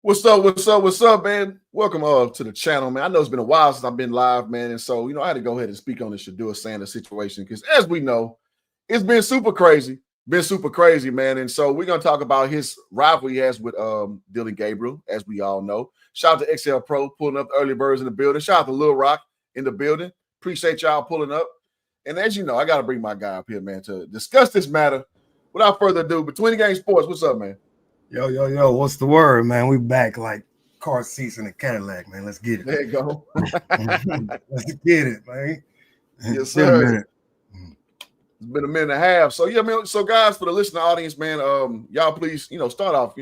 What's up? What's up? What's up, man? Welcome to the channel, man. I know it's been a while since I've been live, man. And so, I had to go ahead and speak on the Shedeur Sanders situation because as we know, it's been super crazy. Man. And so we're gonna talk about his rivalry he has with Dillon Gabriel, as we all know. Shout out to XL Pro pulling up the early birds in the building. Shout out to Lil Rock in the building. Appreciate y'all pulling up. And as you know, I gotta bring my guy up here, man, to discuss this matter. Without further ado, Between the Game Sports, what's up, man? Yo, what's the word, man? We back like car seats in a Cadillac, man. Let's get it. There you go. Let's get it, man. Yes, sir. It's been a minute and a half. So, yeah, man. So, guys, for the listening audience, man, y'all please, start off,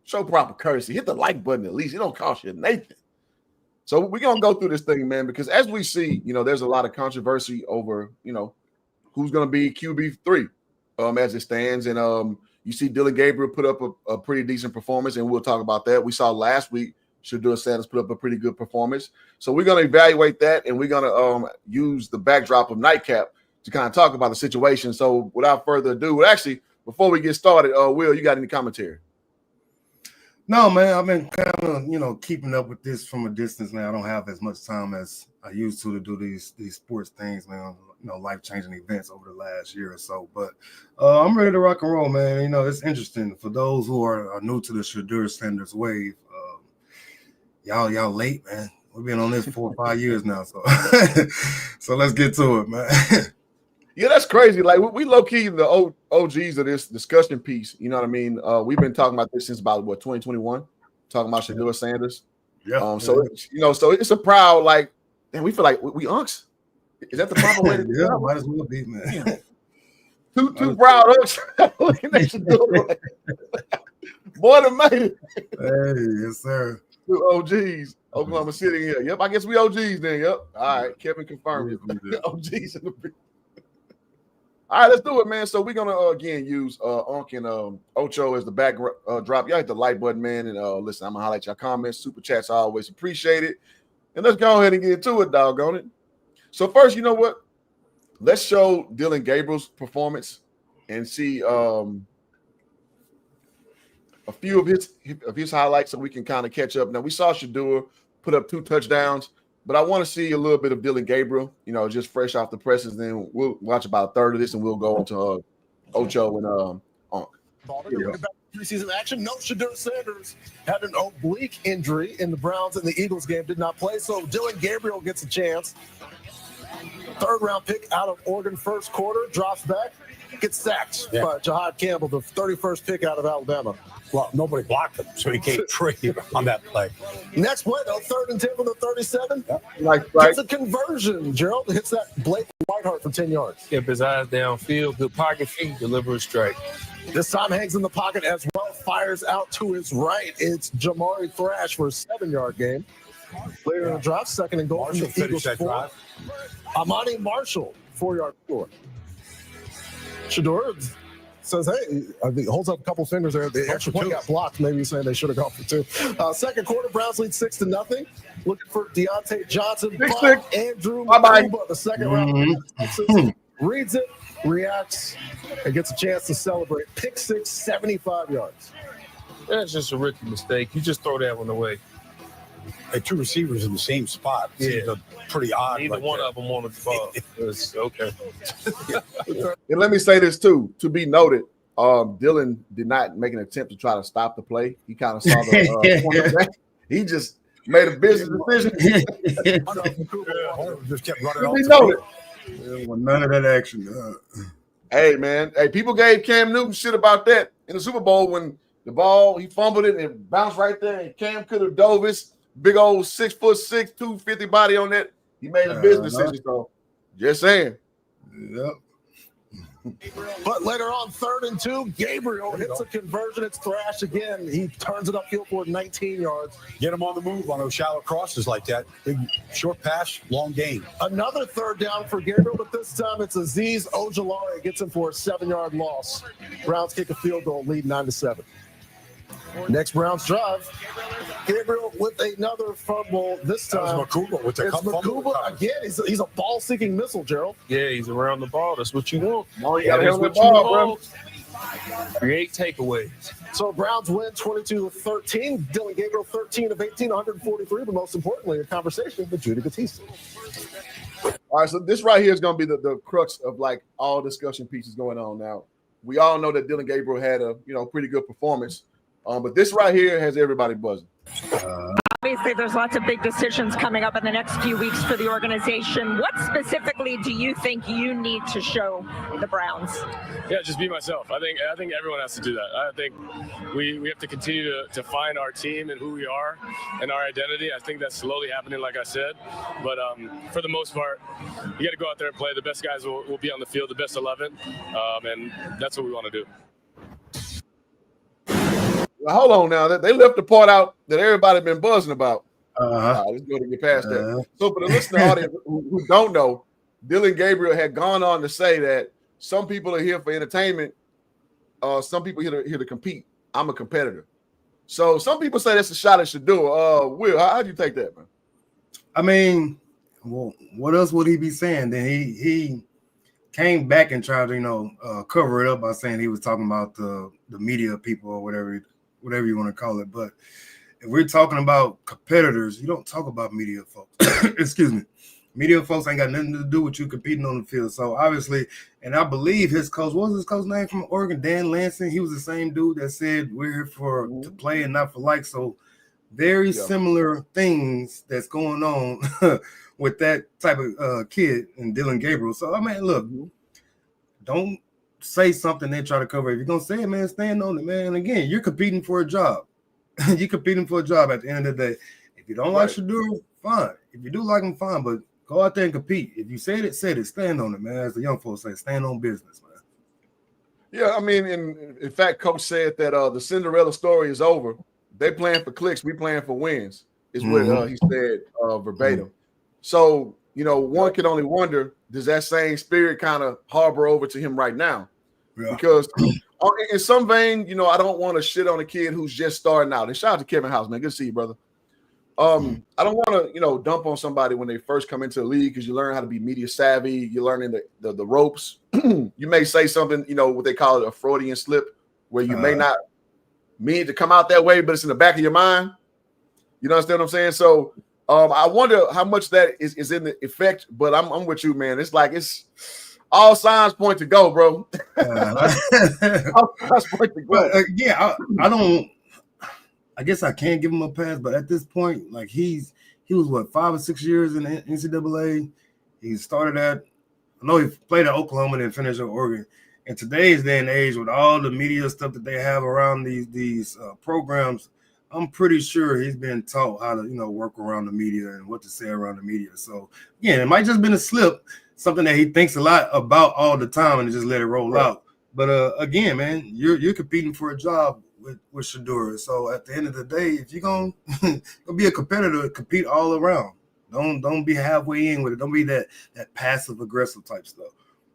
show proper courtesy. Hit the like button at least. It don't cost you Nathan. So, we're going to go through this thing, man, because as we see, there's a lot of controversy over, who's going to be QB3 as it stands. And, you see Dillon Gabriel put up a pretty decent performance, and we'll talk about that. We saw last week Shedeur Sanders put up a pretty good performance. So we're going to evaluate that, and we're going to use the backdrop of Nightcap to kind of talk about the situation. So without further ado, actually, before we get started, Will, you got any commentary? No, man, I've been kind of, keeping up with this from a distance now. I don't have as much time as I used to do these sports things, man. Life-changing events over the last year or so. But I'm ready to rock and roll, man. It's interesting. For those who are new to the Shedeur Sanders wave, y'all late, man. We've been on this 4 or 5 years now. So so let's get to it, man. Yeah, that's crazy. Like, we low-key the OGs of this discussion piece. You know what I mean? We've been talking about this since about, 2021? Talking about Shedeur Sanders. Yeah. So it's a proud, like, and we feel like we unks. Is that the proper way to do it? Yeah, might as well be, man. Two proud unks. Looking at Shedeur. Boy, they made it. Hey, yes, sir. 2 OGs. Oklahoma City here. Yep, I guess we OGs then. Yep. All right, Kevin confirmed it. OGs in the All right, let's do it, man. So we're gonna again use Unc and Ocho as the backdrop. Y'all hit the like button, man, and listen. I'm gonna highlight your comments, super chats. I always appreciate it. And let's go ahead and get into it, doggone it. So first, you know what? Let's show Dillon Gabriel's performance and see a few of his highlights so we can kind of catch up. Now we saw Shedeur put up 2 touchdowns. But I want to see a little bit of Dillon Gabriel, just fresh off the presses. Then we'll watch about a third of this, and we'll go on to Ocho and Unc. Preseason action. No, Shedeur Sanders had an oblique injury in the Browns and the Eagles game, did not play. So Dillon Gabriel gets a chance. 3rd-round pick out of Oregon, first quarter, drops back, gets sacked by Jahad Campbell, the 31st pick out of Alabama. Well, nobody blocked him, so he came free on that play. Next play, though, 3rd and 10 from the 37. Right. Gets a conversion. Gerald hits that Blake Whiteheart for 10 yards. Kept his eyes downfield, good pocket feet, deliver a strike. This time hangs in the pocket as well, fires out to his right. It's Jamari Thrash for a 7-yard gain. Later in the drive, 2nd and goal from the Eagles. Amani Marshall, 4-yard score. Shedeur says, hey, he holds up a couple fingers there. The extra point got blocked. Maybe he's saying they should have gone for 2. 2nd quarter, Browns lead 6-0. Looking for Deontay Johnson. Andrew Mumba, the 2nd round. Reads it, reacts, and gets a chance to celebrate. Pick 6, 75 yards. That's just a rookie mistake. You just throw that one away. Hey, 2 receivers in the same spot. Yeah. Pretty odd. Neither one of them wanted the ball. It's okay. And let me say this too, to be noted, Dillon did not make an attempt to try to stop the play. He kind of saw the cornerback. He just made a business decision. Just kept running off. None of that action. Hey, man. Hey, people gave Cam Newton shit about that in the Super Bowl when the ball, he fumbled it and it bounced right there. And Cam could have dove his big old 6'6", 250 body on that. He made a business decision. So just saying. Yep. But later on, 3rd and 2, Gabriel hits a conversion. It's Thrash again. He turns it upfield for 19 yards. Get him on the move on those shallow crosses like that. Big short pass, long gain. Another 3rd down for Gabriel, but this time it's Azeez Ojulari. Gets him for a 7-yard loss. Browns kick a field goal, lead 9-7. Next Browns drive. Gabriel with another fumble. This time Makuba with the Makuba again. He's a ball-seeking missile, Gerald. Yeah, he's around the ball. That's what you want. Oh, you got to hit the ball, bro. Create takeaways. So Browns win 22-13. Dillon Gabriel 13 of 18, 143. But most importantly, a conversation with Judy Batista. All right, so this right here is going to be the crux of like all discussion pieces going on now. We all know that Dillon Gabriel had a pretty good performance, but this right here has everybody buzzing. Obviously, there's lots of big decisions coming up in the next few weeks for the organization. What specifically do you think you need to show the Browns? Yeah, just be myself. I think everyone has to do that. I think we have to continue to find our team and who we are and our identity. I think that's slowly happening, like I said. But for the most part, you got to go out there and play. The best guys will be on the field, the best 11, and that's what we want to do. Well, hold on now. They left the part out that everybody been buzzing about. Let's go to get past that. So for the listening audience who don't know, Dillon Gabriel had gone on to say that some people are here for entertainment. Some people here to compete. I'm a competitor. So some people say that's a shot at Shedeur. Will, how do you take that, man? I mean, well, what else would he be saying? Then he came back and tried to cover it up by saying he was talking about the media people or whatever you want to call it. But if we're talking about competitors, you don't talk about media folks. Excuse me. Media folks ain't got nothing to do with you competing on the field. So obviously, and I believe his coach, what was his coach name from Oregon? Dan Lansing. He was the same dude that said we're here to play and not for likes. So very similar things that's going on with that type of kid and Dillon Gabriel. So I mean, look, don't say something they try to cover. If you're gonna say it, man, stand on it, man. And again, you're competing for a job. You're competing for a job at the end of the day. If you don't like Shedeur, fine. If you do like him, fine. But go out there and compete. If you said it, stand on it, man. As the young folks say, stand on business, man. Yeah, I mean, in fact, Coach said that the Cinderella story is over. They playing for clicks, we playing for wins, is what he said verbatim. So, one can only wonder, does that same spirit kind of harbor over to him right now? Yeah. Because in some vein, I don't want to shit on a kid who's just starting out. And shout out to Kevin House, man. Good to see you, brother. I don't want to, dump on somebody when they first come into the league because you learn how to be media savvy. You're learning the ropes. You may say something, what they call it a Freudian slip, where you may not mean to come out that way, but it's in the back of your mind. You understand what I'm saying? So I wonder how much that is in the effect, but I'm with you, man. It's like it's all signs point to go, bro. All signs point to go. I guess I can't give him a pass, but at this point, like he was what 5 or 6 years in the NCAA. He started I know he played at Oklahoma and then finished at Oregon. In today's day and age, with all the media stuff that they have around these programs, I'm pretty sure he's been taught how to work around the media and what to say around the media. So again, it might just been a slip, something that he thinks a lot about all the time and just let it roll out. But again, man, you're competing for a job with Shedeur. So at the end of the day, if you're gonna be a competitor, compete all around. Don't be halfway in with it. Don't be that passive aggressive type stuff.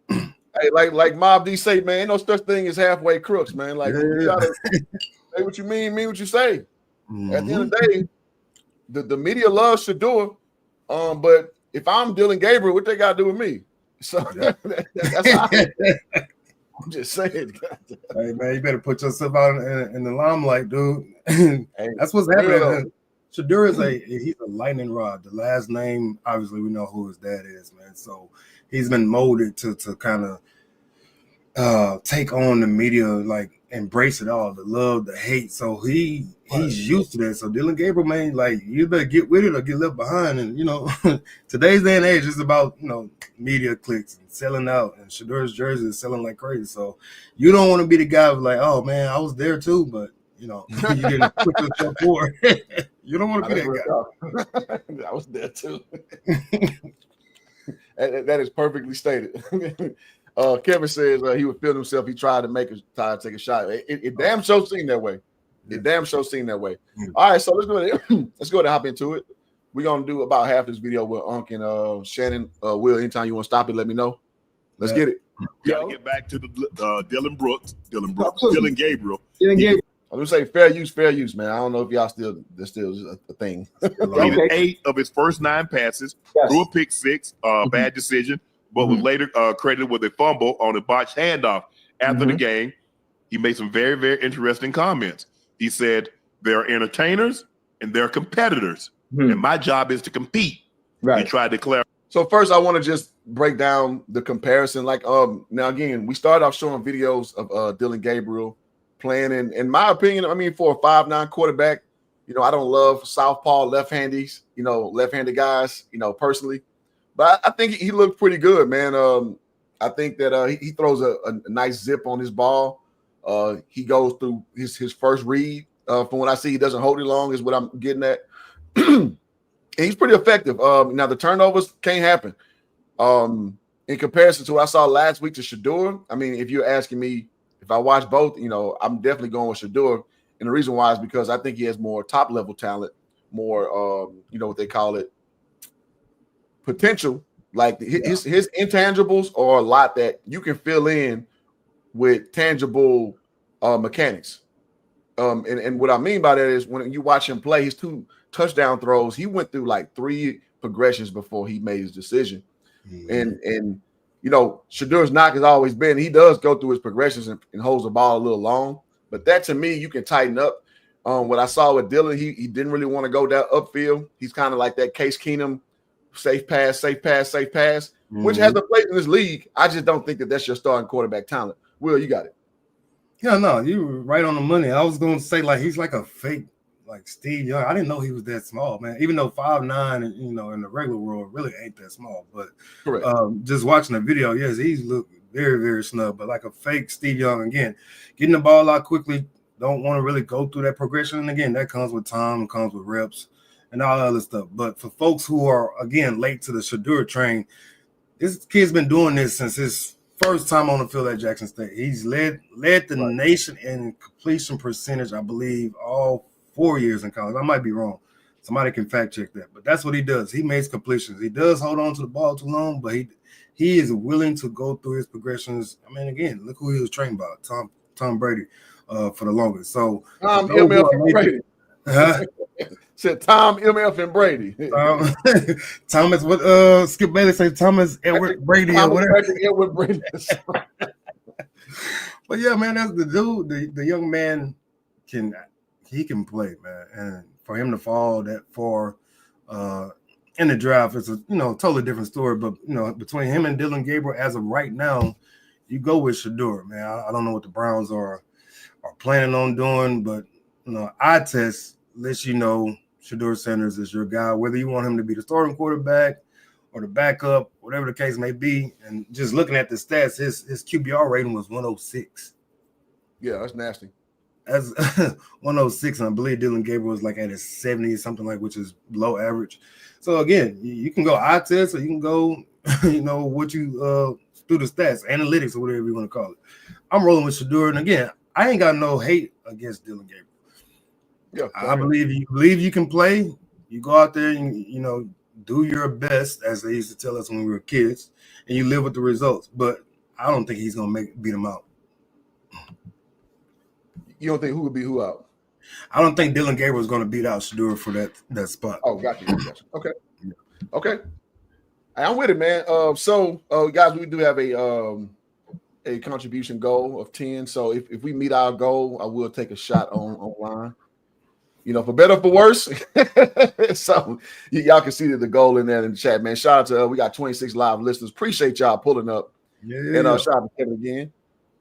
Hey, like Mob D say, man, ain't no such thing as halfway crooks, man. Like you gotta say what you mean what you say. At the end of the day, the media loves Shedeur. But if I'm Dillon Gabriel, what they gotta do with me? So that's how I'm just saying. Hey man, you better put yourself out in the limelight, dude. That's what's happening. Shedeur he's a lightning rod. The last name, obviously, we know who his dad is, man. So he's been molded to kind of take on the media, like embrace it all, the love, the hate. So he's used to that. So Dillon Gabriel, man, like you better get with it or get left behind. And today's day and age is about media clicks and selling out. And Shedeur's jersey is selling like crazy. So you don't want to be the guy who's like, oh man, I was there too, but you didn't put yourself forward. You don't want to be that guy. I was there too. That is perfectly stated. Kevin says he would feel himself. He tried to take a shot. It damn sure seemed that way. All right, so let's go ahead and hop into it. We're gonna do about half this video with Unc and Shannon. Will, anytime you want to stop it, let me know. Let's get it. Got to get back to the Dillon Gabriel. I'm gonna say fair use, man. I don't know if y'all there's still a thing. Completed 8 of his first 9 passes, threw a pick 6, bad decision, but was later credited with a fumble on a botched handoff after the game. he made some very, very interesting comments. He said, there are entertainers and there are competitors, and my job is to compete. Right. He tried to clarify. So first, I want to just break down the comparison. Like, now again, we started off showing videos of Dillon Gabriel playing. In my opinion, I mean, for a 5'9" quarterback, you know, I don't love southpaw left-handies, you know, left-handed guys, you know, personally. But I think he looked pretty good, man. I think that he throws a nice zip on his ball. He goes through his first read. From what I see, he doesn't hold it long, is what I'm getting at. And he's pretty effective. Now the turnovers can't happen. In comparison to what I saw last week to Shedeur, I mean, if you're asking me if I watch both, you know, I'm definitely going with Shedeur. And the reason why is because I think he has more top level talent, more you know what they call it, potential. Like his intangibles are a lot that you can fill in with tangible mechanics. And what I mean by that is when you watch him play, his 2 touchdown throws, he went through like 3 progressions before he made his decision. And you know, Shedeur's knock has always been he does go through his progressions and holds the ball a little long. But that to me, you can tighten up. What I saw with Dillon, he didn't really want to go down upfield. He's kind of like that Case Keenum, safe pass, which has a place in this league. I just don't think that that's your starting quarterback talent. Will, you got it. Yeah, no, you were right on the money. I was going to say, like, he's like a fake, like Steve Young. I didn't know he was that small, man. Even though 5'9", and, you know, in the regular world really ain't that small. But just watching the video, yes, he's looked very, very snug. But like a fake Steve Young, again, getting the ball out quickly, don't want to really go through that progression. And again, that comes with time, comes with reps, and all that other stuff. But for folks who are, again, late to the Shedeur train, this kid's been doing this since his first time on the field at Jackson State. He's led the nation in completion percentage, I believe, all 4 years in college. I might be wrong. Somebody can fact check that. But that's what he does. He makes completions. He does hold on to the ball too long, but he is willing to go through his progressions. I mean, again, look who he was trained by, Tom Brady, for the longest. So MF and Brady. Said Tom, MF, and Brady. Thomas, what Skip Bailey said, Thomas Edward Brady or whatever. Edward Brady. But yeah, man, that's the dude. The young man can play, man. And for him to fall that far in the draft is a totally different story. But between him and Dillon Gabriel as of right now, you go with Shedeur, man. I don't know what the Browns are planning on doing, but eye test lets you know Shedeur Sanders is your guy, whether you want him to be the starting quarterback or the backup, whatever the case may be. And just looking at the stats, his QBR rating was 106. Yeah, that's nasty. As 106, and I believe Dillon Gabriel was like at a 70 something, like, which is below average. So again, you can go eye test, or you can go, what you through the stats, analytics, or whatever you want to call it. I'm rolling with Shedeur, and again, I ain't got no hate against Dillon Gabriel. Yeah, I believe you can play. You go out there and do your best, as they used to tell us when we were kids, and you live with the results. But I don't think he's gonna beat him out. You don't think who would beat who out? I don't think Dillon Gabriel is going to beat out Shedeur for that spot. Oh, gotcha. Okay. I'm with it, man. So guys, we do have a contribution goal of 10. So if we meet our goal, I will take a shot online. For better or for worse. So y'all can see the goal in there in the chat, man. Shout out to we got 26 live listeners. Appreciate y'all pulling up. Yeah. And shout out to Kevin again.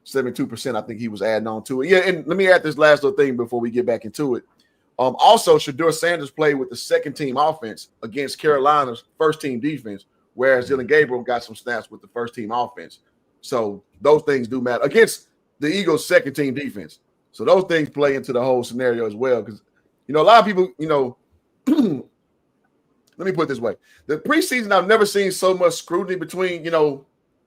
72%, I think he was adding on to it. Yeah, and let me add this last little thing before we get back into it. Also, Shedeur Sanders played with the second team offense against Carolina's first team defense, whereas Dillon Gabriel got some snaps with the first team offense. So those things do matter against the Eagles' second team defense. So those things play into the whole scenario as well. Because a lot of people, let me put it this way: the preseason, I've never seen so much scrutiny between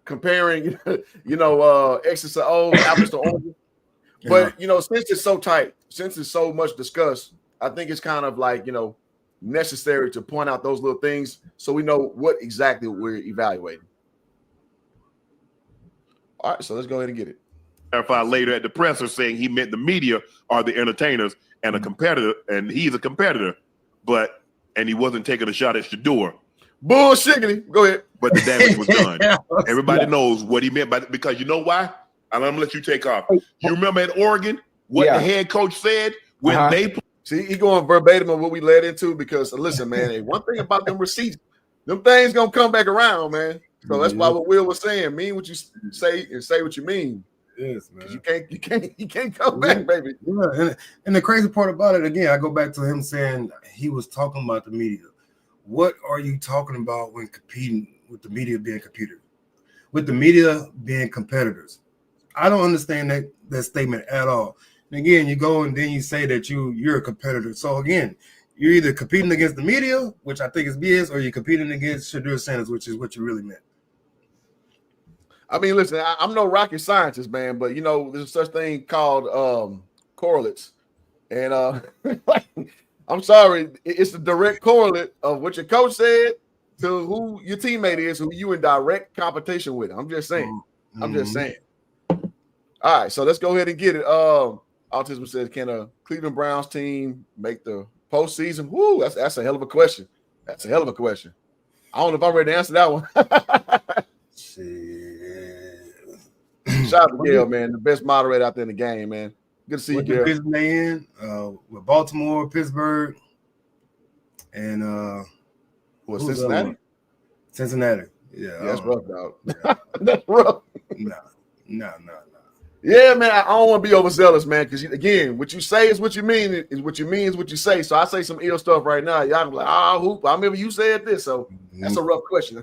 comparing, X's to O's, apples to oranges. But, since it's so tight, since it's so much discussed, I think it's kind of like, necessary to point out those little things so we know what exactly we're evaluating. All right, so let's go ahead and get it. Clarify later at the presser saying he meant the media are the entertainers and a competitor, and he's a competitor, and he wasn't taking a shot at Shedeur. Bullshiggity. Go ahead. But the damage was done. Everybody knows what he meant by because you know why? I'm gonna let you take off. You remember at Oregon what the head coach said when they see he going verbatim of what we led into because listen, man, one thing about them receipts, them things gonna come back around, man. So that's why what Will was saying, mean what you say and say what you mean. Yes, man. You can't come back, baby. Yeah, and the crazy part about it, again, I go back to him saying he was talking about the media. What are you talking about when competing with the media being computers? With the media being competitors? I don't understand that statement at all. And again, you go and then you say that you're a competitor. So again, you're either competing against the media, which I think is BS, or you're competing against Shedeur Sanders, which is what you really meant. I mean, listen, I'm no rocket scientist, man, but there's such thing called correlates. And I'm sorry, it's a direct correlate of what your coach said to who your teammate is, who you in direct competition with. I'm just saying. I'm just saying. All right, so let's go ahead and get it. Autism says, can a Cleveland Browns team make the postseason? Woo, that's a hell of a question. That's a hell of a question. I don't know if I'm ready to answer that one. Shout out to Gail, man, the best moderator out there in the game, man. Good to see you, Gail. Division they in with Baltimore, Pittsburgh, and Cincinnati? Cincinnati. Yeah, that's rough, dog. Yeah. That's rough. No. Yeah, man, I don't want to be overzealous, man, because, again, what you say is what you mean, is what you mean is what you say. So I say some ill stuff right now. Y'all be like, hoop, I remember you said this. So that's a rough question.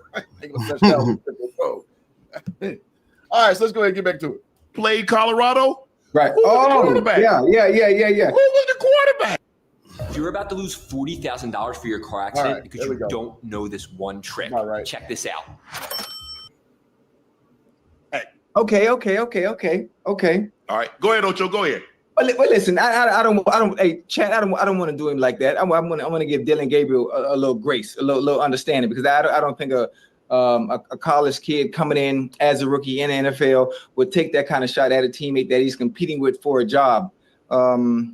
All right, so let's go ahead and get back to it. Played Colorado? Right. Who was the quarterback? Yeah. Who was the quarterback? You're about to lose $40,000 for your car accident because you don't know this one trick. Right. Check this out. Okay. All right, go ahead, Ocho. Go ahead. Well, listen, I don't. Hey, Chad, I don't want to do him like that. I'm going to give Dillon Gabriel a little grace, a little understanding, because I don't think a college kid coming in as a rookie in the NFL would take that kind of shot at a teammate that he's competing with for a job. I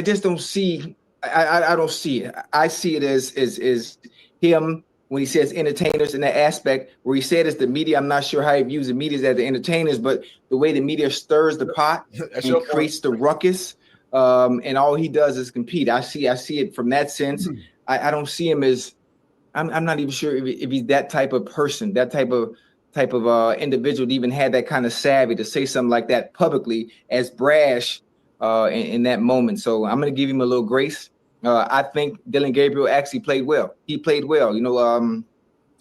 just don't see. I don't see it. I see it as him. When he says entertainers in that aspect, where he said it's the media, I'm not sure how he views the media as the entertainers, but the way the media stirs the pot and creates the ruckus, and all he does is compete. I see it from that sense. I don't see him as, I'm not even sure if he's that type of person, that type of individual to even have that kind of savvy to say something like that publicly as brash in that moment. So I'm going to give him a little grace. I think Dillon Gabriel actually played well. He played well.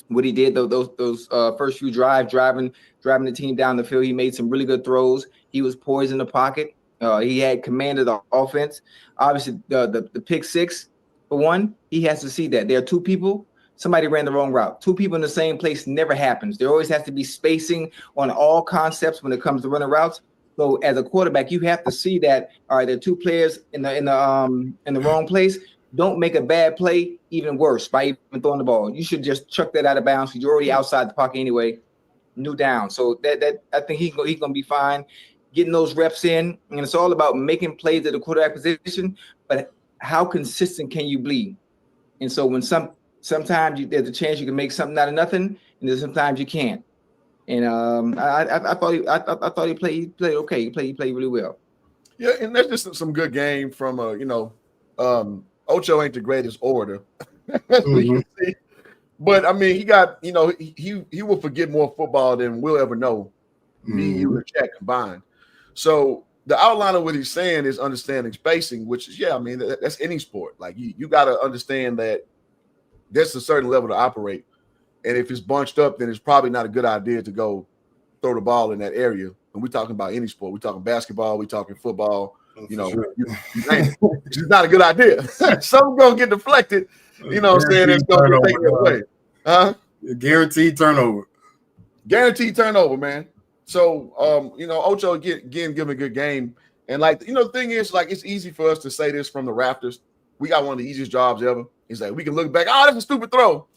What he did those first few drives, driving the team down the field. He made some really good throws. He was poised in the pocket. He had command of the offense. Obviously, the pick six, for one, he has to see that there are two people. Somebody ran the wrong route. Two people in the same place never happens. There always has to be spacing on all concepts when it comes to running routes. So as a quarterback, you have to see that, all right, there are two players in the wrong place. Don't make a bad play even worse by even throwing the ball. You should just chuck that out of bounds because you're already outside the pocket anyway. New down. So that I think he's gonna be fine, getting those reps in. And it's all about making plays at the quarterback position, but how consistent can you be? And so when sometimes there's a chance you can make something out of nothing, and then sometimes you can't. And I thought he played okay. He played really well. Yeah, and that's just some good game from Ocho ain't the greatest orator, we can see. But I mean, he got he will forget more football than we'll ever know. Me, you, and Chad combined. So the outline of what he's saying is understanding spacing, which is that's any sport. Like you got to understand that there's a certain level to operate. And if it's bunched up, then it's probably not a good idea to go throw the ball in that area. And we're talking about any sport. We're talking basketball. We're talking football. It's just not a good idea. Something's going to get deflected. You know what I'm saying? It's going to take it away. Guaranteed turnover. Guaranteed turnover, man. So, Ocho, again, give him a good game. And, the thing is, it's easy for us to say this from the rafters. We got one of the easiest jobs ever. It's like we can look back, that's a stupid throw.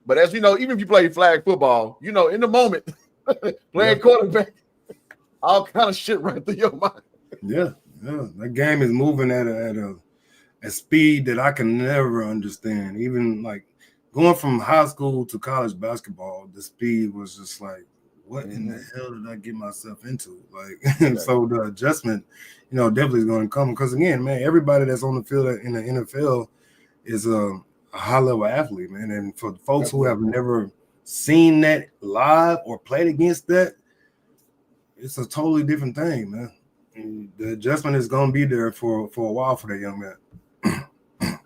But as we know, even if you play flag football, in the moment, playing quarterback, all kind of shit right through your mind. Yeah. That game is moving at a speed that I can never understand. Even going from high school to college basketball, the speed was just like, what in the hell did I get myself into? Like, so the adjustment, definitely is going to come because again, man, everybody that's on the field in the NFL is a high level athlete, man. And for folks who have never seen that live or played against that, it's a totally different thing, man. And the adjustment is going to be there for a while for that young man.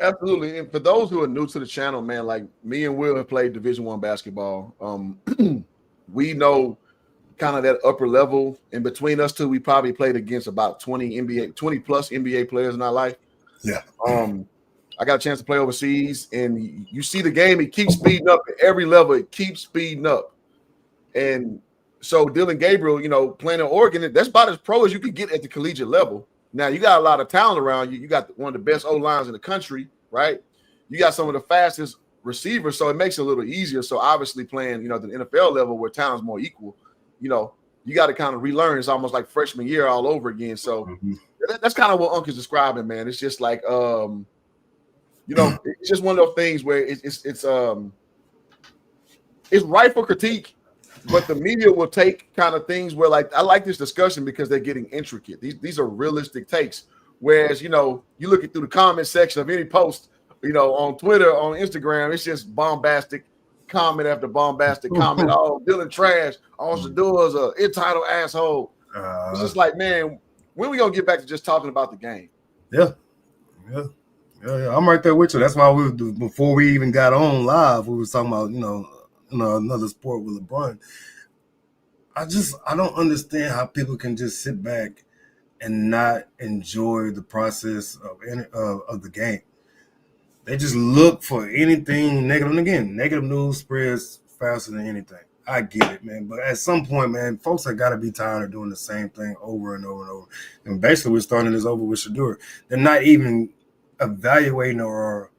Absolutely. And for those who are new to the channel, man, like me and Will have played Division I basketball. We know kind of that upper level. And between us two, we probably played against about 20 plus NBA players in our life. Yeah. I got a chance to play overseas, and you see the game, it keeps speeding up at every level. It keeps speeding up. And so Dillon Gabriel, playing in Oregon, that's about as pro as you can get at the collegiate level. Now, you got a lot of talent around you. You got one of the best O-lines in the country, right? You got some of the fastest receivers, so it makes it a little easier. So obviously playing, the NFL level where talent's more equal, you got to kind of relearn. It's almost like freshman year all over again. So that's kind of what Unc is describing, man. It's just like, it's just one of those things where it's right for critique, but the media will take kind of things where, like, I like this discussion because they're getting intricate. These are realistic takes. Whereas, you look at through the comment section of any post, on Twitter, on Instagram, it's just bombastic comment after bombastic comment. Oh, Dillon trash. Oh, Shedeur's a entitled asshole. It's just like, man, when we gonna get back to just talking about the game? Yeah. I'm right there with you. That's why before we even got on live, we was talking about, another sport with LeBron. I don't understand how people can just sit back and not enjoy the process of the game. They just look for anything negative. And again, negative news spreads faster than anything. I get it, man. But at some point, man, folks have got to be tired of doing the same thing over and over and over. And basically, we're starting this over with Shedeur. They're not even evaluating or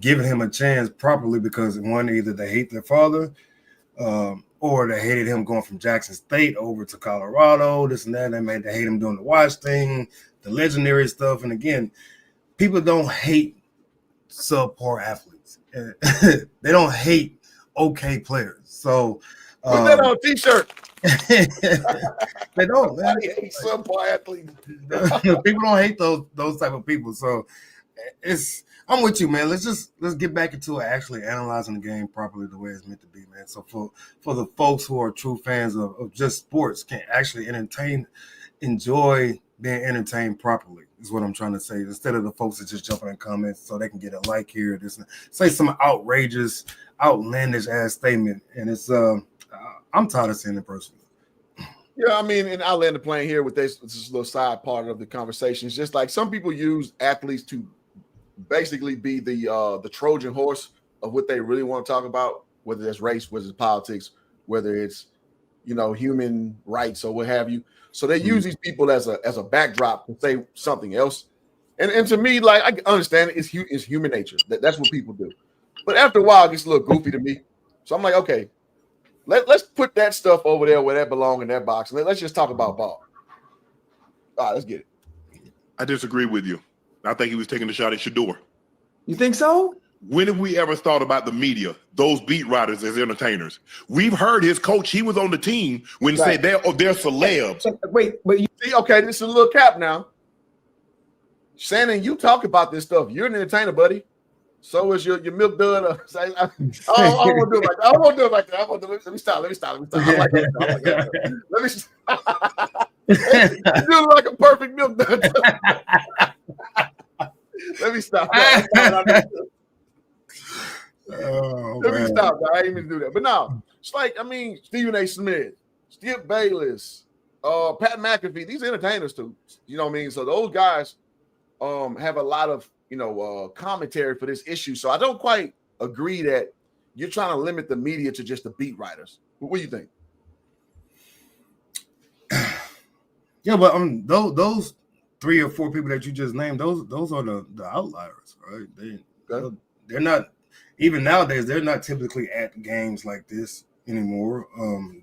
giving him a chance properly because, one, either they hate their father or they hated him going from Jackson State over to Colorado, this and that. They hate him doing the watch thing, the legendary stuff. And again, people don't hate subpar athletes. They don't hate okay players. So put that on a t-shirt. They don't, man. I hate subpar athletes. People don't hate those type of people. So I'm with you, man. Let's get back into actually analyzing the game properly the way it's meant to be, man. So for the folks who are true fans of just sports can actually enjoy being entertained properly is what I'm trying to say. Instead of the folks that just jumping in comments so they can get a like here, say some outrageous, outlandish ass statement. And it's I'm tired of seeing it personally. Yeah, I mean, and I'll land the plane here with this little side part of the conversation. It's just like some people use athletes to basically be the Trojan horse of what they really want to talk about, whether it's race, whether it's politics, whether it's human rights or what have you. So they use these people as a backdrop to say something else. And to me, like, I understand it's human nature. That's what people do. But after a while, it gets a little goofy to me. So I'm like, okay, let's put that stuff over there where that belongs in that box. And let's just talk about ball. All right, let's get it. I disagree with you. I think he was taking a shot at Shedeur. You think so? When have we ever thought about the media, those beat writers as entertainers? We've heard his coach, he was on the team when he said they're celebs. Wait, but you see, okay, this is a little cap now. Shannon, you talk about this stuff. You're an entertainer, buddy. So is your milk dud. I won't do it like that. I won't do it like that. Let me stop. I like that. Let me stop. You do like a perfect milk dud. Let me stop. Let me stop. I didn't even do that. But no, it's like, I mean, Stephen A. Smith, Skip Bayless, Pat McAfee, these entertainers too. You know what I mean? So those guys have a lot of commentary for this issue. So I don't quite agree that you're trying to limit the media to just the beat writers. What do you think? Yeah, but those 3 or 4 people that you just named, those are the outliers, right? They're not, even nowadays, they're not typically at games like this anymore.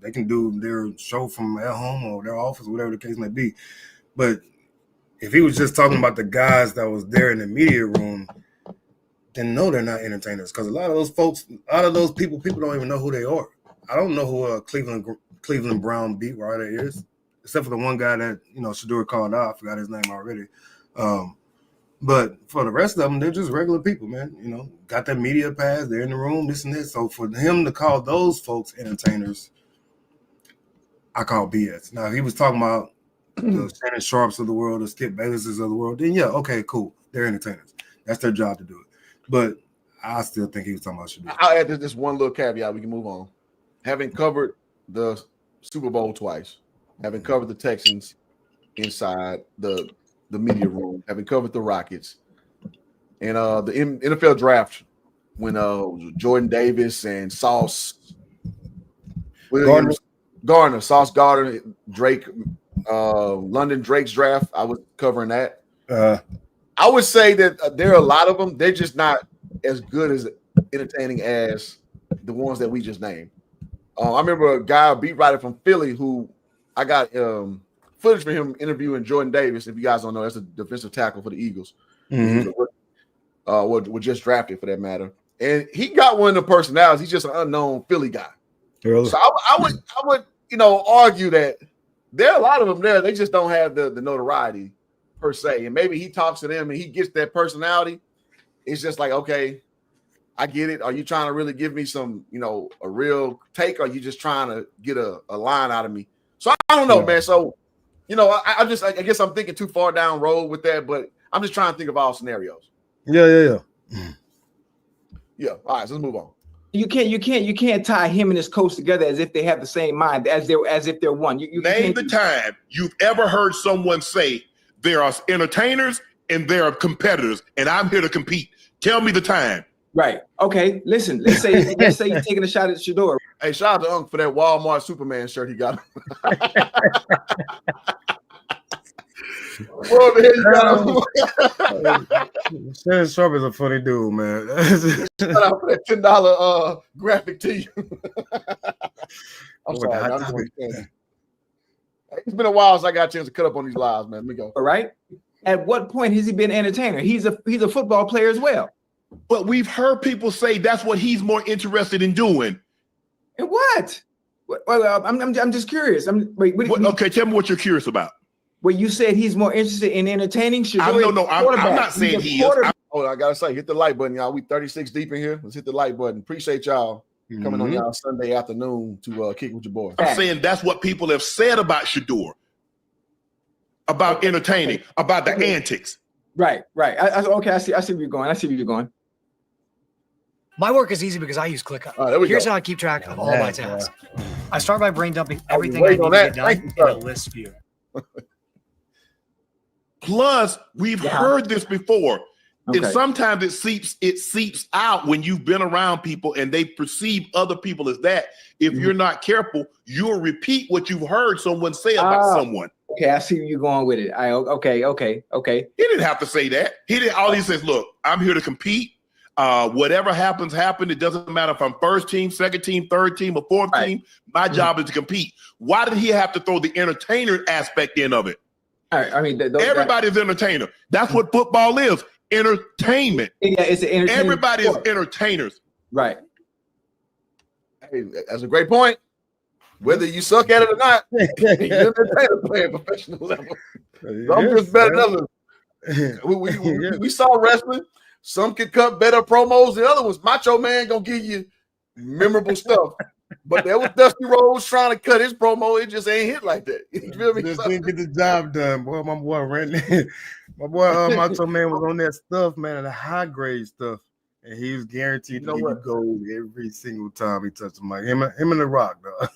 They can do their show from at home or their office, whatever the case may be. But if he was just talking about the guys that was there in the media room, then no, they're not entertainers. Because a lot of those folks, a lot of those people don't even know who they are. I don't know who a Cleveland Brown beat writer is, except for the one guy that Shedeur called out. I forgot his name already. But for the rest of them, they're just regular people, man. Got that media pass, they're in the room, this and this. So for him to call those folks entertainers, I call BS. Now, if he was talking about the Shannon Sharps of the world, the Skip Baylesses of the world, then yeah, okay, cool. They're entertainers. That's their job to do it. But I still think he was talking about Shedeur. I'll add this one little caveat. We can move on. Having covered the Super Bowl twice, having covered the Texans inside the media room, having covered the Rockets, and the NFL draft when Jordan Davis and Sauce Gardner, Sauce Gardner, Drake, London Drake's draft. I was covering that. I would say that there are a lot of them. They're just not as good as entertaining as the ones that we just named. I remember a guy, a beat writer from Philly, who I got footage for him interviewing Jordan Davis. If you guys don't know, that's a defensive tackle for the Eagles. Mm-hmm. Was just drafted for that matter. And he got one of the personalities. He's just an unknown Philly guy. Really? So I would argue that there are a lot of them there. They just don't have the notoriety per se. And maybe he talks to them and he gets that personality. It's just like, okay, I get it. Are you trying to really give me some, a real take? Or are you just trying to get a line out of me? So I don't know, man. So, I guess I'm thinking too far down road with that, but I'm just trying to think of all scenarios. Yeah. Yeah. All right, so let's move on. You can't tie him and his coach together as if they have the same mind, as if they're one. You name the time you've ever heard someone say there are entertainers and there are competitors, and I'm here to compete. Tell me the time. Right. Okay. Listen. Let's say you're taking a shot at Shedeur. Hey, shout out to Unc for that Walmart Superman shirt he got. Well, there you go. Shannon Sharp is a funny dude, man. Shout out for that $10 graphic tee. I'm sorry. It's been a while since I got a chance to cut up on these lives, man. Let me go. All right. At what point has he been an entertainer? He's a football player as well. But we've heard people say that's what he's more interested in doing. And what? Well, I'm just curious. Okay, tell me what you're curious about. Well, you said he's more interested in entertaining. I'm not saying he is. I gotta say, hit the like button, y'all. We 36 deep in here. Let's hit the like button. Appreciate y'all coming on y'all Sunday afternoon to kick with your boy. I'm saying that's what people have said about Shedeur, about entertaining, about the antics. Right. I see where you're going. My work is easy because I use ClickUp. Here's how I keep track of all my tasks. I start by brain dumping everything I need to get done in a list view. Plus, we've heard this before. Okay. And sometimes it seeps out when you've been around people and they perceive other people as that. If you're not careful, you'll repeat what you've heard someone say about someone. Okay, I see where you're going with it. Okay. He didn't have to say that. He says, look, I'm here to compete. Whatever happens. It doesn't matter if I'm first team, second team, third team, or fourth team. My job is to compete. Why did he have to throw the entertainer aspect in of it? All right, I mean, everybody's an entertainer. That's what football is. Entertainment. Yeah, it's an entertainment. Everybody is entertainers. Right. Hey, that's a great point. Whether you suck at it or not, you're an entertainer playing professional level. Some just better than others. We saw wrestling. Some could cut better promos than other ones. Macho Man gonna give you memorable stuff. But there was Dusty Rhodes trying to cut his promo. It just ain't hit like that. You feel me? Just didn't get the job done, boy. My boy Randy, Macho Man was on that stuff, man, the high grade stuff, and he was guaranteed to give you gold every single time he touched the mic. Him and The Rock, though.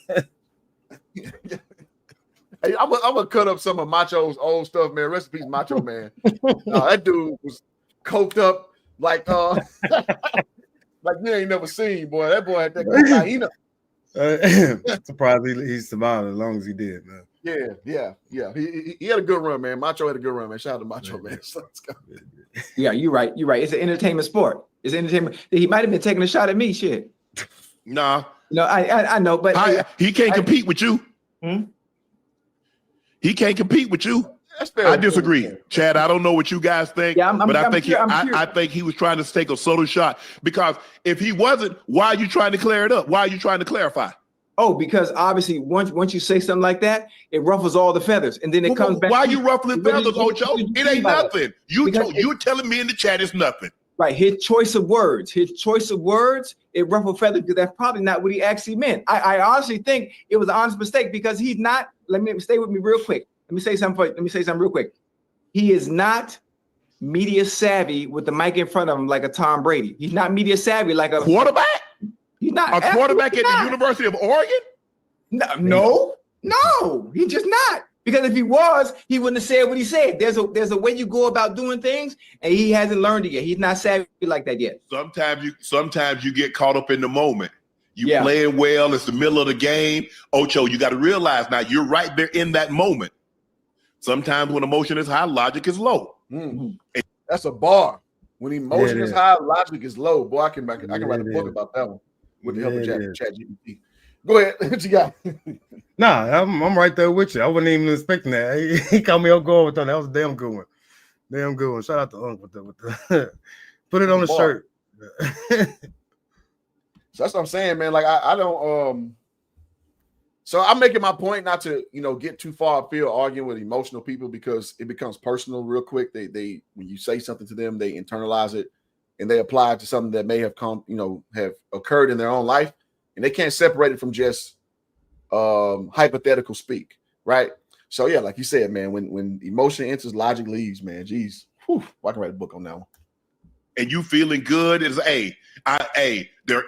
Hey, I'm gonna cut up some of Macho's old stuff, man. Rest in peace, Macho Man. That dude was coked up like like you ain't never seen, boy. That boy had that cocaine. Surprised he survived as long as he did, man. Yeah. He had a good run, man. Macho had a good run, man. Shout out to Macho, man. Yeah, you're right. It's an entertainment sport. It's entertainment. He might have been taking a shot at me, shit. Nah. No, I know, but he can't compete with you. He can't compete with you. I disagree, Chad. I don't know what you guys think, but I think he was trying to take a subtle shot, because if he wasn't, why are you trying to clear it up? Why are you trying to clarify? Oh, because obviously once you say something like that, it ruffles all the feathers, and then it comes back. Why are you ruffling feathers, Ocho? It ain't nothing. You're telling me in the chat it's nothing. Right, his choice of words, it ruffled feathers because that's probably not what he actually meant. I honestly think it was an honest mistake because he's not. Let me stay with me real quick. Let me say something real quick. He is not media savvy with the mic in front of him like a Tom Brady. He's not media savvy like a quarterback. He's not a quarterback at the University of Oregon. No, he's just not. Because if he was, he wouldn't have said what he said. There's a way you go about doing things, and he hasn't learned it yet. He's not savvy like that yet. Sometimes you get caught up in the moment. You playing well. It's the middle of the game. Ocho, you got to realize now you're right there in that moment. Sometimes when emotion is high, logic is low. That's a bar. When emotion is high, logic is low. Boy, I can write a book about that one with the help of ChatGPT. Go ahead. What you got? Nah, I'm right there with you. I wasn't even expecting that. He caught me off guard with that. That was a damn good one. Damn good one. Shout out to Unc with the put it on the shirt. So that's what I'm saying, man. Like I don't so I'm making my point not to, get too far afield arguing with emotional people because it becomes personal real quick. They when you say something to them, they internalize it and they apply it to something that may have have occurred in their own life, and they can't separate it from just hypothetical speak, right? So yeah, like you said, man, when emotion enters, logic leaves, man. Geez, I can write a book on that one. And you feeling good is they're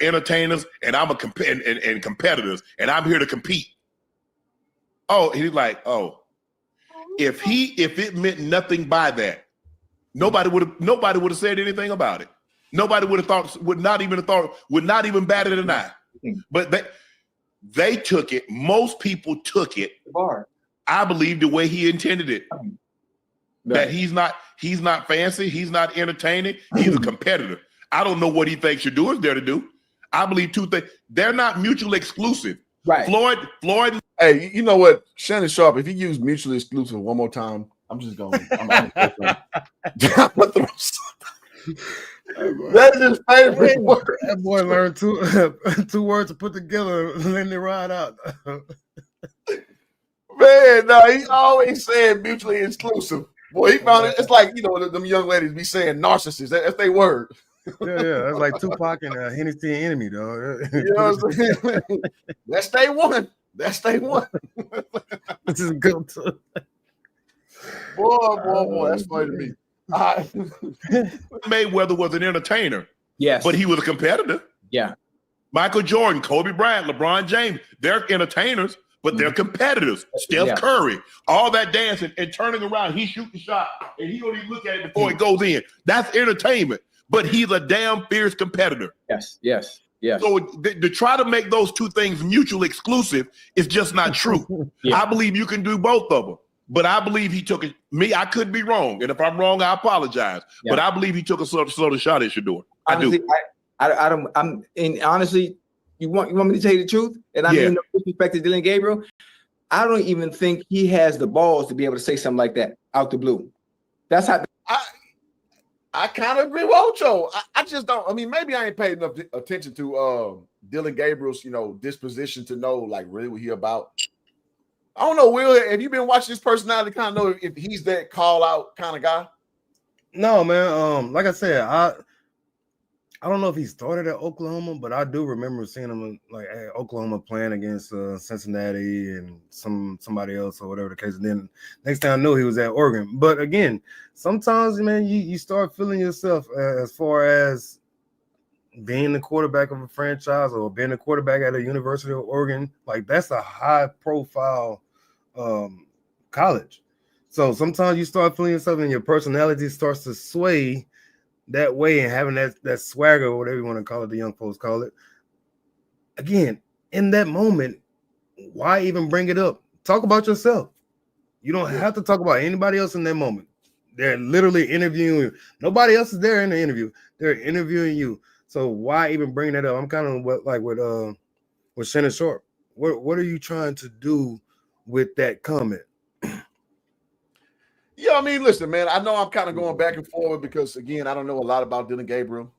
entertainers and I'm and competitors and I'm here to compete. Oh, he's like, if it meant nothing by that, nobody would have said anything about it. Nobody would not even bat it an eye. But they took it. Most people took it. I believe the way he intended it. That he's not fancy, he's not entertaining, he's a competitor. I don't know what he thinks Shedeur is there to do. I believe two things. They're not mutually exclusive. Right. Floyd. Hey, you know what? Shannon Sharp, if you use mutually exclusive one more time, I'm just going to throw something. That's his favorite word. That boy learned two words to put together and then they ride out. Man, no, he always said mutually exclusive. Boy, he found it. It's like, them young ladies be saying narcissists. That's their word. Yeah. That's like Tupac and Hennessy enemy, dog. You know what I'm saying? That's day one. This is good. Boy, that's funny to me. Mayweather was an entertainer. Yes. But he was a competitor. Yeah. Michael Jordan, Kobe Bryant, LeBron James, they're entertainers, but they're competitors. Steph Curry, all that dancing and turning around, he shooting shot, and he don't even look at it before it goes in. That's entertainment, but he's a damn fierce competitor. Yes. So to try to make those two things mutually exclusive is just not true. I believe you can do both of them, but I believe he took it. I could be wrong, and if I'm wrong, I apologize. But I believe he took a sort of shot at Shedeur. I don't. Honestly, you want me to tell you the truth? And I mean no disrespect to Dillon Gabriel. I don't even think he has the balls to be able to say something like that out the blue. That's how I kind of agree with Ocho. I just don't. I mean, maybe I ain't paid enough attention to Dillon Gabriel's, disposition to know like really what he about. I don't know, Will. Have you been watching his personality? Kind of know if he's that call out kind of guy. No, man. Like I said, I don't know if he started at Oklahoma, but I do remember seeing him like at Oklahoma playing against Cincinnati and somebody else or whatever the case. And then next thing I knew, he was at Oregon. But again, sometimes, man, you start feeling yourself as far as being the quarterback of a franchise or being a quarterback at a University of Oregon. Like that's a high profile college. So sometimes you start feeling yourself and your personality starts to sway that way and having that swagger or whatever you want to call it, the young folks call it. Again, in that moment, why even bring it up? Talk about yourself. You don't have to talk about anybody else in that moment. They're literally interviewing you. Nobody else is there in the interview. They're interviewing you. So why even bring that up? I'm kind of with Shannon Sharp. What are you trying to do with that comment? Yeah, I mean, listen, man, I know I'm kind of going back and forward because, again, I don't know a lot about Dillon Gabriel.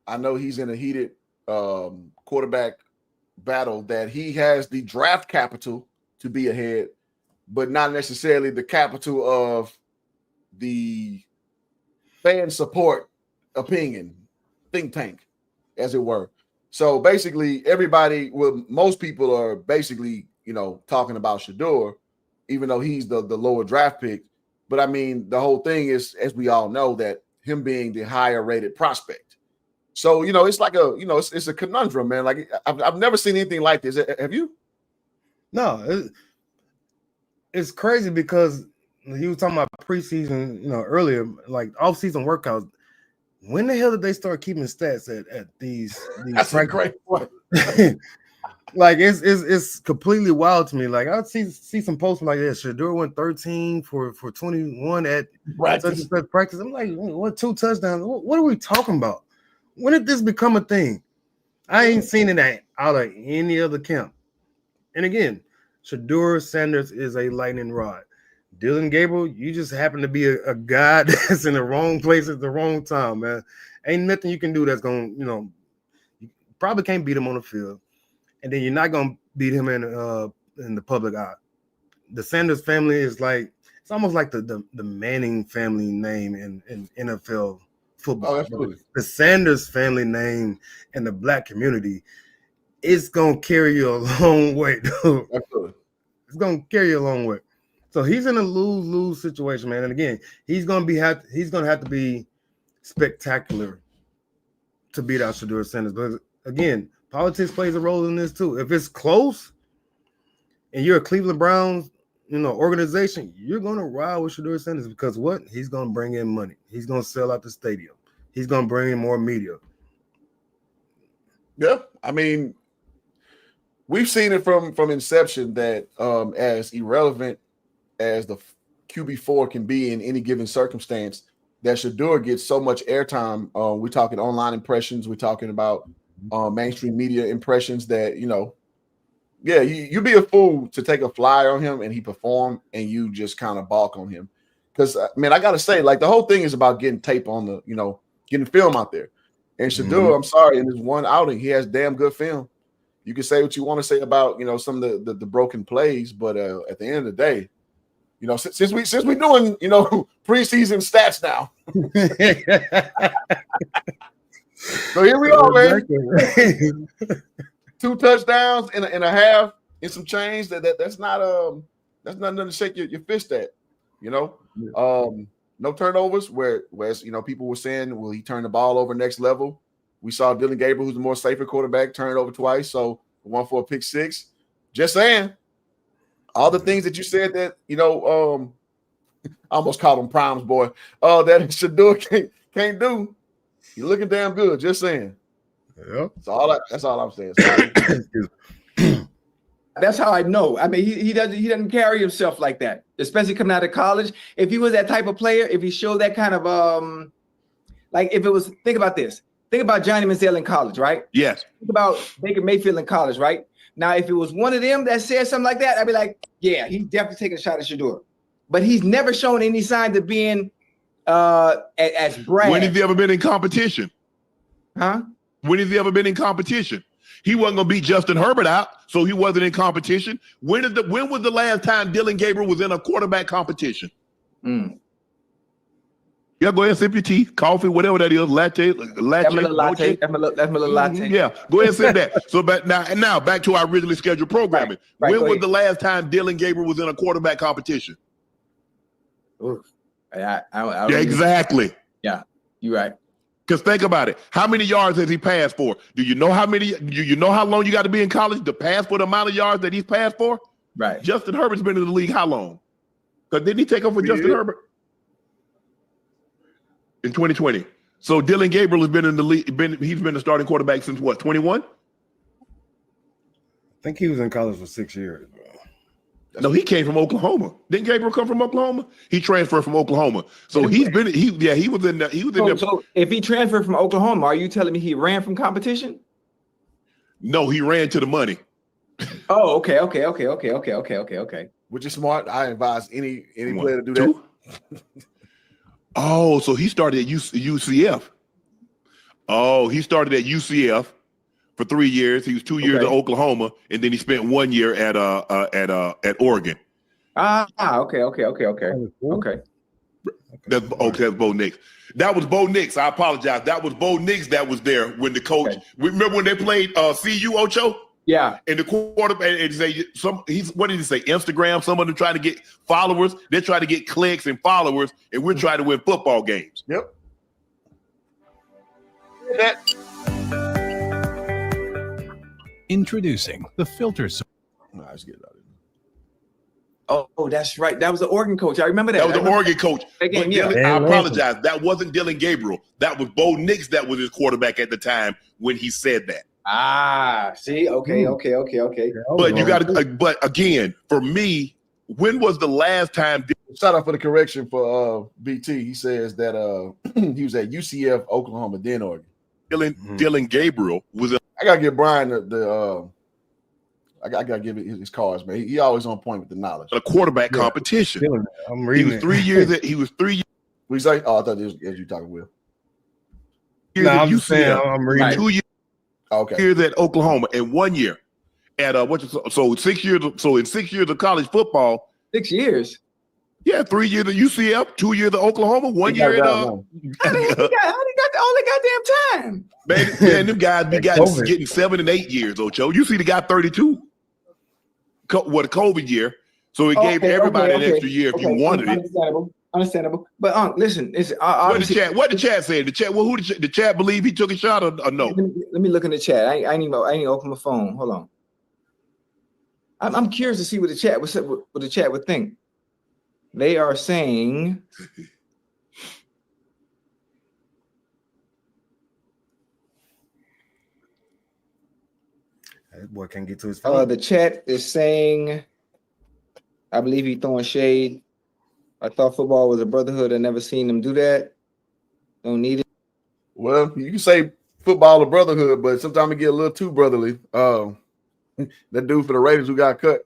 I know he's in a heated quarterback battle that he has the draft capital to be ahead, but not necessarily the capital of the fan support opinion think tank, as it were. So basically, most people are basically, talking about Shedeur, even though he's the lower draft pick. But I mean, the whole thing is, as we all know, that him being the higher rated prospect. So, it's like it's a conundrum, man. Like I've never seen anything like this. Have you? No, it's crazy because you were talking about preseason, earlier, like off-season workouts. When the hell did they start keeping stats at these That's a great point. Like it's completely wild to me. Like I see some posts like this. Shedeur went 13 for 21 at such practice. I'm like, what 2 touchdowns? What are we talking about? When did this become a thing? I ain't seen it out of any other camp. And again, Shedeur Sanders is a lightning rod. Dillon Gabriel, you just happen to be a guy that's in the wrong place at the wrong time, man. Ain't nothing you can do that's going to, you probably can't beat him on the field. And then you're not going to beat him in the public eye. The Sanders family is like, it's almost like the Manning family name in NFL football. Oh, the Sanders family name in the black community, it's going to carry you a long way, dude. Absolutely. It's going to carry you a long way. So he's in a lose-lose situation, man. And again, he's going to have to be spectacular to beat out Shedeur Sanders. But again, politics plays a role in this too. If it's close and you're a Cleveland Browns, organization, you're going to ride with Shedeur Sanders because what? He's going to bring in money. He's going to sell out the stadium. He's going to bring in more media. Yeah, I mean, we've seen it from inception that as irrelevant as the QB4 can be in any given circumstance, that Shedeur gets so much airtime. We're talking online impressions. We're talking about mainstream media impressions that, you'd be a fool to take a flyer on him and he perform and you just kind of balk on him. Because, I got to say, like, the whole thing is about getting tape on the, getting film out there. And Shedeur, I'm sorry, in this one outing, he has damn good film. You can say what you want to say about, some of the broken plays, but at the end of the day, since we doing, preseason stats now. So here we are, man. 2 touchdowns and a half and some change. That's not nothing to shake your fist at, No turnovers. Whereas people were saying, will he turn the ball over next level? We saw Dillon Gabriel, who's the more safer quarterback, turn it over twice. So 1 for a pick 6. Just saying. All the things that you said that, I almost called him Prime's boy, that Shedeur can't do. You're looking damn good. Just saying. Yeah. That's all I'm saying. That's how I know. I mean, he doesn't carry himself like that, especially coming out of college. If he was that type of player, if he showed that kind of like if it was, think about this. Think about Johnny Manziel in college, right? Yes. Think about Baker Mayfield in college, right? Now, if it was one of them that said something like that, I'd be like, yeah, he's definitely taking a shot at Shedeur. But he's never shown any signs of being as Brad. When has he ever been in competition? Huh? When has he ever been in competition? He wasn't going to beat Justin Herbert out, so he wasn't in competition. When was the last time Dillon Gabriel was in a quarterback competition? Yeah, go ahead and sip your tea, coffee, whatever that is, latte. That's my little latte. Yeah, go ahead and sip that. So now back to our originally scheduled programming. Right, when was the last time Dillon Gabriel was in a quarterback competition? Exactly. Yeah, you're right. Because think about it. How many yards has he passed for? Do you know how long you got to be in college to pass for the amount of yards that he's passed for? Right. Justin Herbert's been in the league how long? Because didn't he take over Justin Herbert? In 2020. So Dillon Gabriel has been in the league, he's been the starting quarterback since what, 21? I think he was in college for 6 years, bro. No, he came from Oklahoma. Didn't Gabriel come from Oklahoma? He transferred from Oklahoma. So he was in there. So if he transferred from Oklahoma, are you telling me he ran from competition? No, he ran to the money. Oh, okay. Which is smart. I advise any player to do that. Oh, so he started at UCF. Oh, he started at UCF, for 3 years. He was 2 years at Oklahoma, and then he spent 1 year at Oregon. Okay. That's Bo Nix. That was Bo Nix. I apologize. That was Bo Nix that was there when the coach. Remember when they played CU, Ocho? Yeah. And the quarterback, and say what did he say? Instagram. Some of them trying to get followers. They're trying to get clicks and followers, and we're trying to win football games. Yep. Introducing the filter. Let's get it out of here. Oh, that's right. That was the Oregon coach. I remember that. That was the Oregon coach. I apologize. That wasn't Dillon Gabriel. That was Bo Nix. That was his quarterback at the time when he said that. See, okay. But you got to. But again, for me, when was the last time? Shout out for the correction for BT. He says that he was at UCF, Oklahoma, then Oregon. Dillon Gabriel was. I gotta give Brian the I gotta give it his cards, man. He always on point with the knowledge. A quarterback competition. I'm reading. He was 3 years. He was 3 years. What you say? Oh, I thought it was as you talking Will. No, I'm just saying. I'm reading. 2 years. Okay. Years at Oklahoma and 1 year at so 6 years. So in 6 years of college football, 6 years. Yeah, 3 years at UCF, 2 years at Oklahoma, 1 year at how they got all the goddamn time? Man, them guys be getting 7 and 8 years, Ocho. You see the guy 32. What a COVID year. So it gave everybody an extra year if you wanted it. Understandable. But listen, it's what the chat said. The chat. Well, who the chat believe he took a shot or no? Let me look in the chat. I ain't even open my phone. Hold on. I'm curious to see what the chat would think. They are saying that boy can't get to his phone. The chat is saying, I believe he's throwing shade. I thought football was a brotherhood. I never seen them do that. Don't need it. Well, you can say football a brotherhood, but sometimes it get a little too brotherly. That dude for the Raiders who got cut.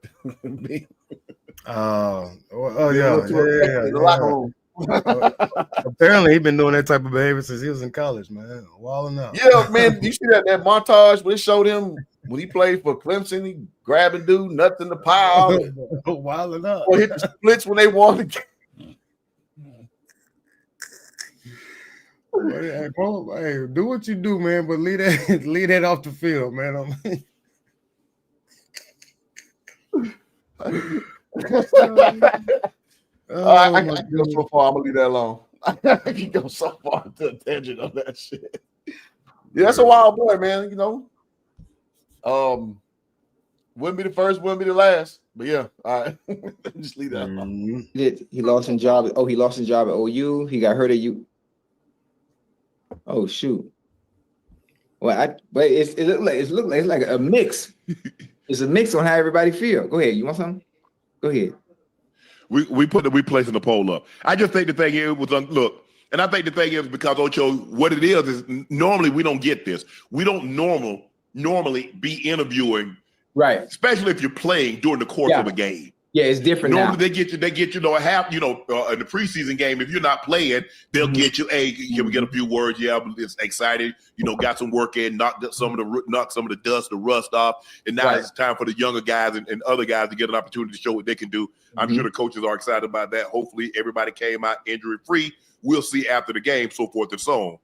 Apparently, he's been doing that type of behavior since he was in college, man. Wilding out. Yeah, man. You see that montage when it showed him when he played for Clemson, he grabbing dude, nuts in the pile. Wilding out. Or hit the splits when they won the game. Hey, bro, hey, do what you do, man, but leave that off the field, man. I can go so far. I'm gonna leave that alone. I can go so far to a tangent on that shit. Yeah, that's a wild boy, man. You know, wouldn't be the first, wouldn't be the last. But yeah, all right. Just leave that alone. He lost his job. Oh, he lost his job at OU. He got hurt at U. Oh shoot. Well, it looked like a mix. It's a mix on how everybody feel. Go ahead. You want something? Go ahead. We placing the poll up. I just think the thing is look, and I think the thing is because Ocho, what it is normally we don't get this. We don't normally be interviewing, right? Especially if you're playing during the course of a game. Yeah, it's different. Normally they get you a half, in the preseason game. If you're not playing, they'll get you. Hey, can we get a few words? Yeah, I'm just excited. Got some work in, knocked some of the dust, the rust off, and now it's time for the younger guys and other guys to get an opportunity to show what they can do. I'm sure the coaches are excited about that. Hopefully, everybody came out injury free. We'll see after the game, so forth and so on.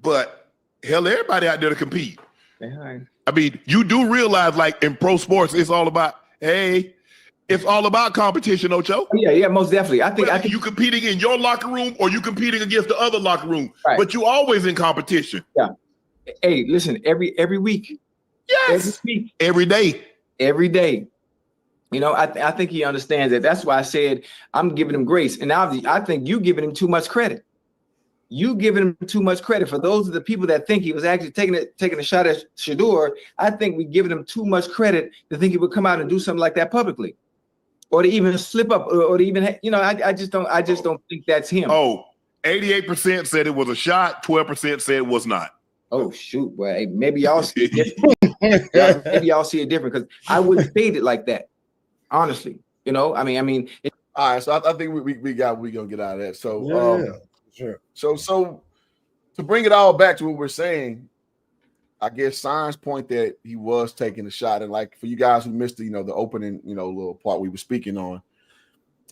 But hell, everybody out there to compete. I mean, you do realize, like in pro sports, it's all about. It's all about competition, Ocho. Yeah, most definitely. I think you competing in your locker room or you competing against the other locker room, but you always in competition. Yeah. Hey, listen, every week. Yes. Every day. Every day. I think he understands that. That's why I said I'm giving him grace, and now I think you giving him too much credit. You giving him too much credit. For those of the people that think he was actually taking a shot at Shedeur, I think we giving him too much credit to think he would come out and do something like that publicly, or to even slip up, or to even I just don't think that's him. 88% said it was a shot. 12% said it was not. Oh shoot! Well, hey, maybe y'all see it different. Maybe y'all see it different because I wouldn't state it like that. Honestly, I mean. All right, so I think we gonna get out of that. So Sure. So to bring it all back to what we're saying, I guess signs point that he was taking a shot. And like for you guys who missed the, the opening, little part we were speaking on,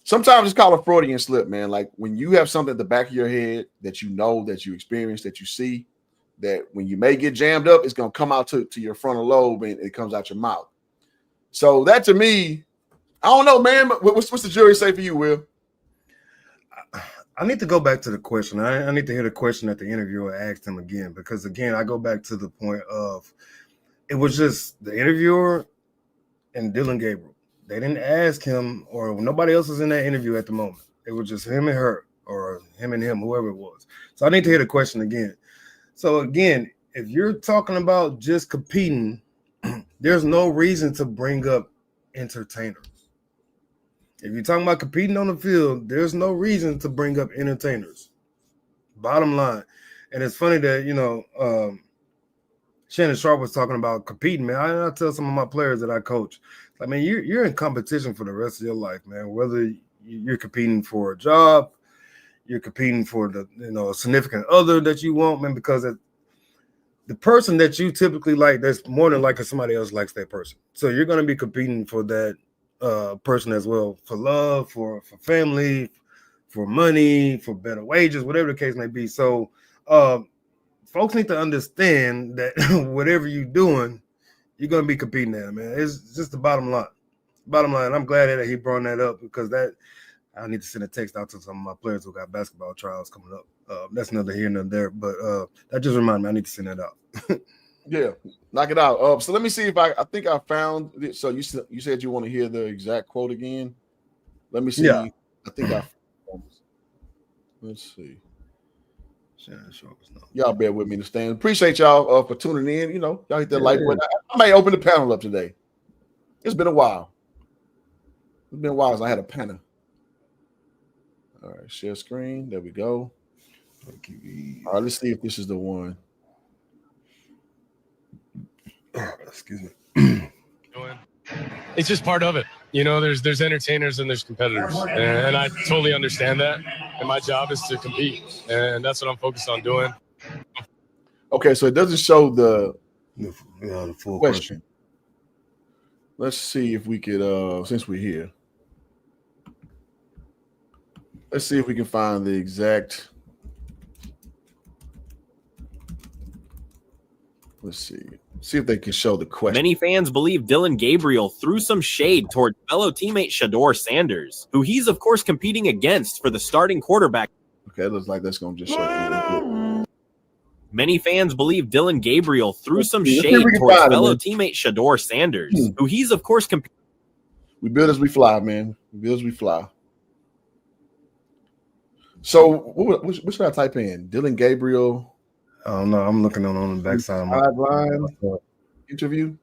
sometimes it's called a Freudian slip, man. Like when you have something at the back of your head that that you experience, that you see, that when you may get jammed up, it's going to come out to your frontal lobe and it comes out your mouth. So that to me, I don't know, man. What's the jury say for you, Will? I need to go back to the question. I need to hear the question that the interviewer asked him again, because again, I go back to the point of it was just the interviewer and Dillon Gabriel. They didn't ask him, or nobody else was in that interview at the moment. It was just him and her, or him and him, whoever it was. So I need to hear the question again. So again, if you're talking about just competing, there's no reason to bring up entertainers. If you're talking about competing on the field, there's no reason to bring up entertainers. Bottom line. And it's funny that, Shannon Sharp was talking about competing, man. I tell some of my players that I coach, I mean, you're in competition for the rest of your life, man. Whether you're competing for a job, you're competing for a significant other that you want, man, because the person that you typically like, that's more than likely somebody else likes that person. So you're going to be competing for that person as well, for love, for family, for money, for better wages, whatever the case may be. So folks need to understand that whatever you're doing, you're going to be competing at, man. It's just the bottom line. Bottom line. I'm glad that he brought that up, because I need to send a text out to some of my players who got basketball trials coming up. That's neither here nor there, but that just reminded me I need to send that out. Yeah, knock it out. So let me see if I think I found it. So you said you want to hear the exact quote again. Let me see. Yeah. I think I found it. Let's see. Y'all bear with me to stand. Appreciate y'all for tuning in. Y'all hit that like button. I may open the panel up today. It's been a while. It's been a while since I had a panel. All right, share screen. There we go. All right, let's see if this is the one. Excuse me. It's just part of it. There's entertainers and there's competitors, and I totally understand that. And my job is to compete, and that's what I'm focused on doing. Okay, so it doesn't show the full question. Let's see if we could, since we're here, let's see if we can find the exact. Let's see if they can show the question. Many fans believe Dillon Gabriel threw some shade toward fellow teammate Shedeur Sanders, who he's of course competing against for the starting quarterback. Okay, it looks like that's going to just show. Many fans believe Dillon Gabriel threw some shade toward fellow teammate Shedeur Sanders, who he's of course competing. We build as we fly, man. We build as we fly. So what should I type in? Dillon Gabriel. Oh no, I'm looking on the backside of my sideline interview.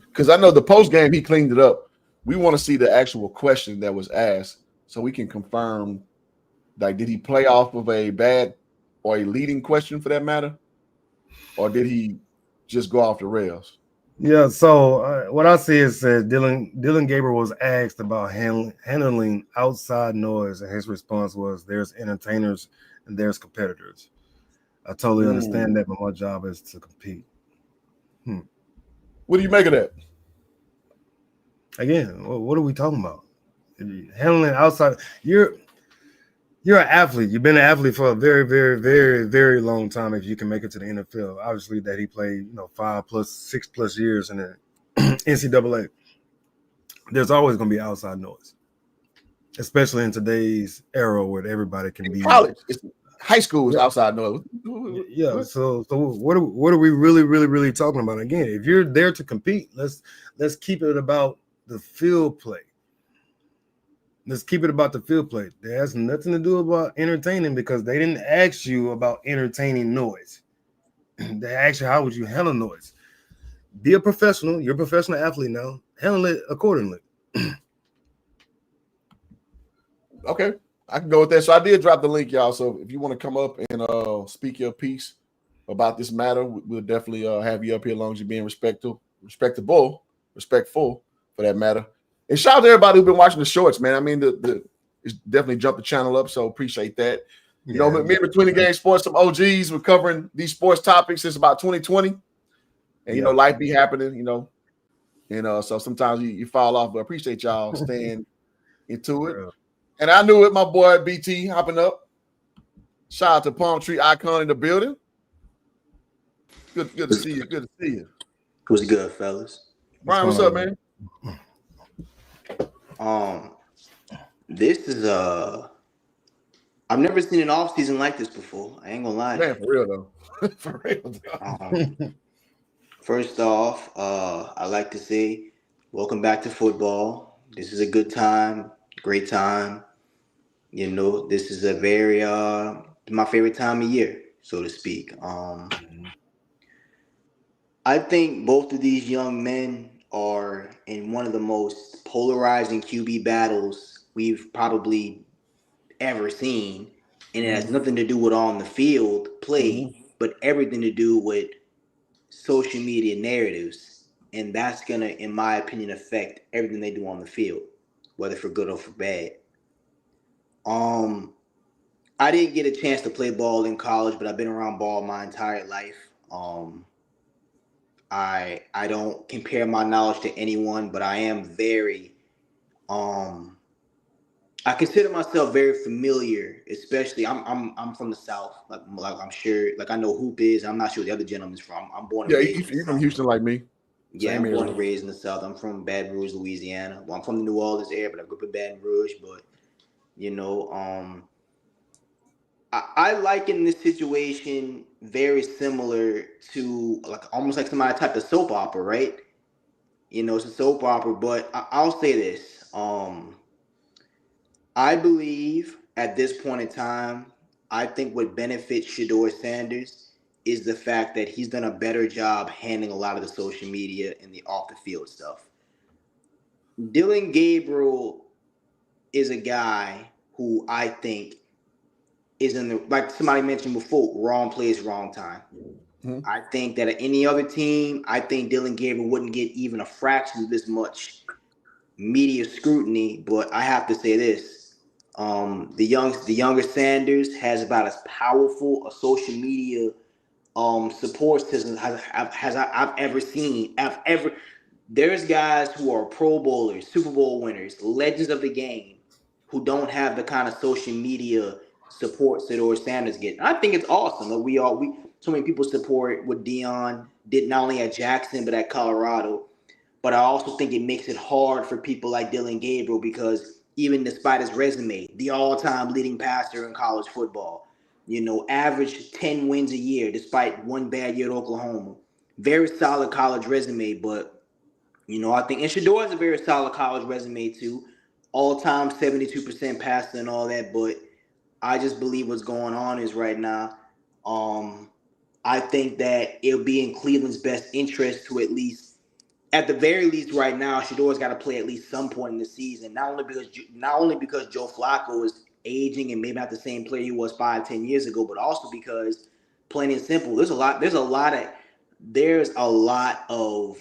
Because I know the post game he cleaned it up. We want to see the actual question that was asked so we can confirm, like, did he play off of a bad or a leading question for that matter? Or did he just go off the rails? Yeah, so what I see is that Dillon Gabriel was asked about handling outside noise, and his response was, there's entertainers and there's competitors. I totally understand that, but my job is to compete. What do you make of that? Again, what are we talking about? Handling outside, you're an athlete. You've been an athlete for a very, very, very, very long time. If you can make it to the NFL, obviously that he played, 6+ years in the NCAA. There's always going to be outside noise, especially in today's era where everybody can be. College, high school is outside noise. Yeah. So what are we really, really, really talking about? Again, if you're there to compete, let's keep it about the field play. Let's keep it about the field play. That has nothing to do about entertaining, because they didn't ask you about entertaining noise. They asked you, how would you handle noise? Be a professional. You're a professional athlete now. Handle it accordingly. Okay, I can go with that. So I did drop the link, y'all. So if you want to come up and speak your piece about this matter, we'll definitely have you up here as long as you're being respectful for that matter. And shout out to everybody who's been watching the shorts, man. I mean, it's definitely jumped the channel up, so appreciate that. You know, me between the game sports, some OGs were covering these sports topics since about 2020. And, you know, life be happening, you know. And so sometimes you fall off, but I appreciate y'all staying into it. And I knew it, my boy BT hopping up. Shout out to Palm Tree Icon in the building. Good to see you. Good to see you. What's good, fellas? Brian, what's up, man? This is I've never seen an off season like this before. I ain't gonna lie. Man, for real though. For real though. First off, I'd like to say welcome back to football. This is a good time, great time. You know, this is a very my favorite time of year, so to speak. I think both of these young men are in one of the most polarizing QB battles we've probably ever seen. And it has nothing to do with on the field play, but everything to do with social media narratives. And that's going to, in my opinion, affect everything they do on the field, whether for good or for bad. I didn't get a chance to play ball in college, but I've been around ball my entire life. I don't compare my knowledge to anyone, but I am very I consider myself very familiar, especially I'm from the South. Like I'm sure, like I know Hoop is. I'm not sure the other gentleman's from. I'm born and raised. You're from Houston like me. Yeah, I'm born and raised in the South. I'm from Baton Rouge, Louisiana. Well, I'm from the New Orleans area, but I grew up in Baton Rouge. But you know, I liken this situation very similar to like almost like somebody type of soap opera, right? You know, it's a soap opera, but I'll say this. I believe at this point in time, I think what benefits Shedeur Sanders is the fact that he's done a better job handling a lot of the social media and the off the field stuff. Dillon Gabriel is a guy who I think is in the, like somebody mentioned before, wrong place, wrong time. I think that at any other team, I think Dillon Gabriel wouldn't get even a fraction of this much media scrutiny. But I have to say this. The younger Sanders has about as powerful a social media support system as I've ever seen. There's guys who are Pro Bowlers, Super Bowl winners, legends of the game, who don't have the kind of social media support Shedeur Sanders get. I think it's awesome that we so many people support what Deion did not only at Jackson but at Colorado. But I also think it makes it hard for people like Dillon Gabriel because even despite his resume, the all-time leading passer in college football, you know, averaged 10 wins a year despite one bad year at Oklahoma. Very solid college resume, but, you know, I think, and Shedeur has a very solid college resume too. All-time 72% passer and all that, but I just believe what's going on is right now, I think that it'll be in Cleveland's best interest to at the very least right now, Shedeur's got to play at least some point in the season. Not only because Joe Flacco is aging and maybe not the same player he was 5-10 years ago, but also because, plain and simple, there's a lot of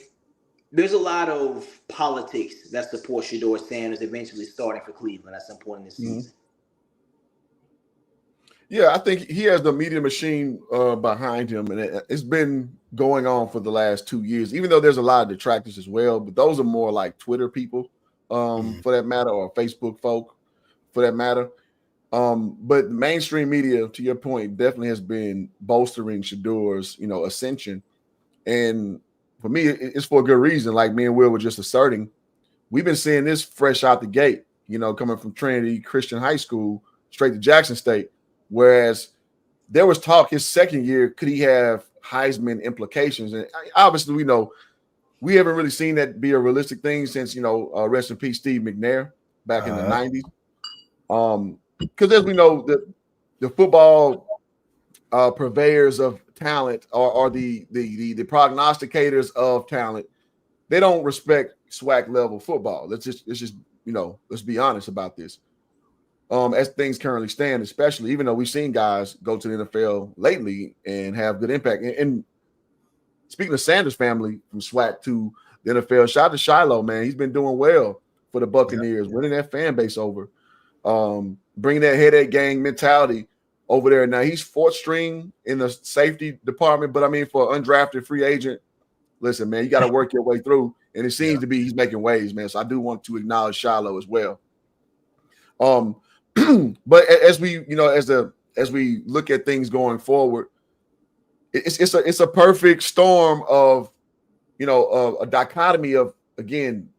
politics that support Shedeur Sanders eventually starting for Cleveland at some point in this season. Yeah, I think he has the media machine behind him, and it's been going on for the last 2 years, even though there's a lot of detractors as well, but those are more like Twitter people for that matter, or Facebook folk for that matter. But mainstream media, to your point, definitely has been bolstering Shedeur's, you know, ascension. And for me, it's for a good reason. Like me and Will were just asserting, we've been seeing this fresh out the gate, you know, coming from Trinity Christian High School straight to Jackson State. Whereas there was talk his second year, could he have Heisman implications? And obviously, we know we haven't really seen that be a realistic thing since, you know, rest in peace, Steve McNair back in the 90s. Because as we know, the football purveyors of talent are the prognosticators of talent. They don't respect SWAC level football. Let's just you know, let's be honest about this. As things currently stand, especially even though we've seen guys go to the NFL lately and have good impact. And speaking of Sanders family from SWAC to the NFL, shout out to Shiloh, man. He's been doing well for the Buccaneers, winning that fan base over, bringing that headache gang mentality over there. Now he's fourth string in the safety department, but I mean, for an undrafted free agent, listen, man, you got to work your way through. And it seems to be he's making waves, man. So I do want to acknowledge Shiloh as well. But as we, as we look at things going forward, it's a perfect storm of, a dichotomy of, again,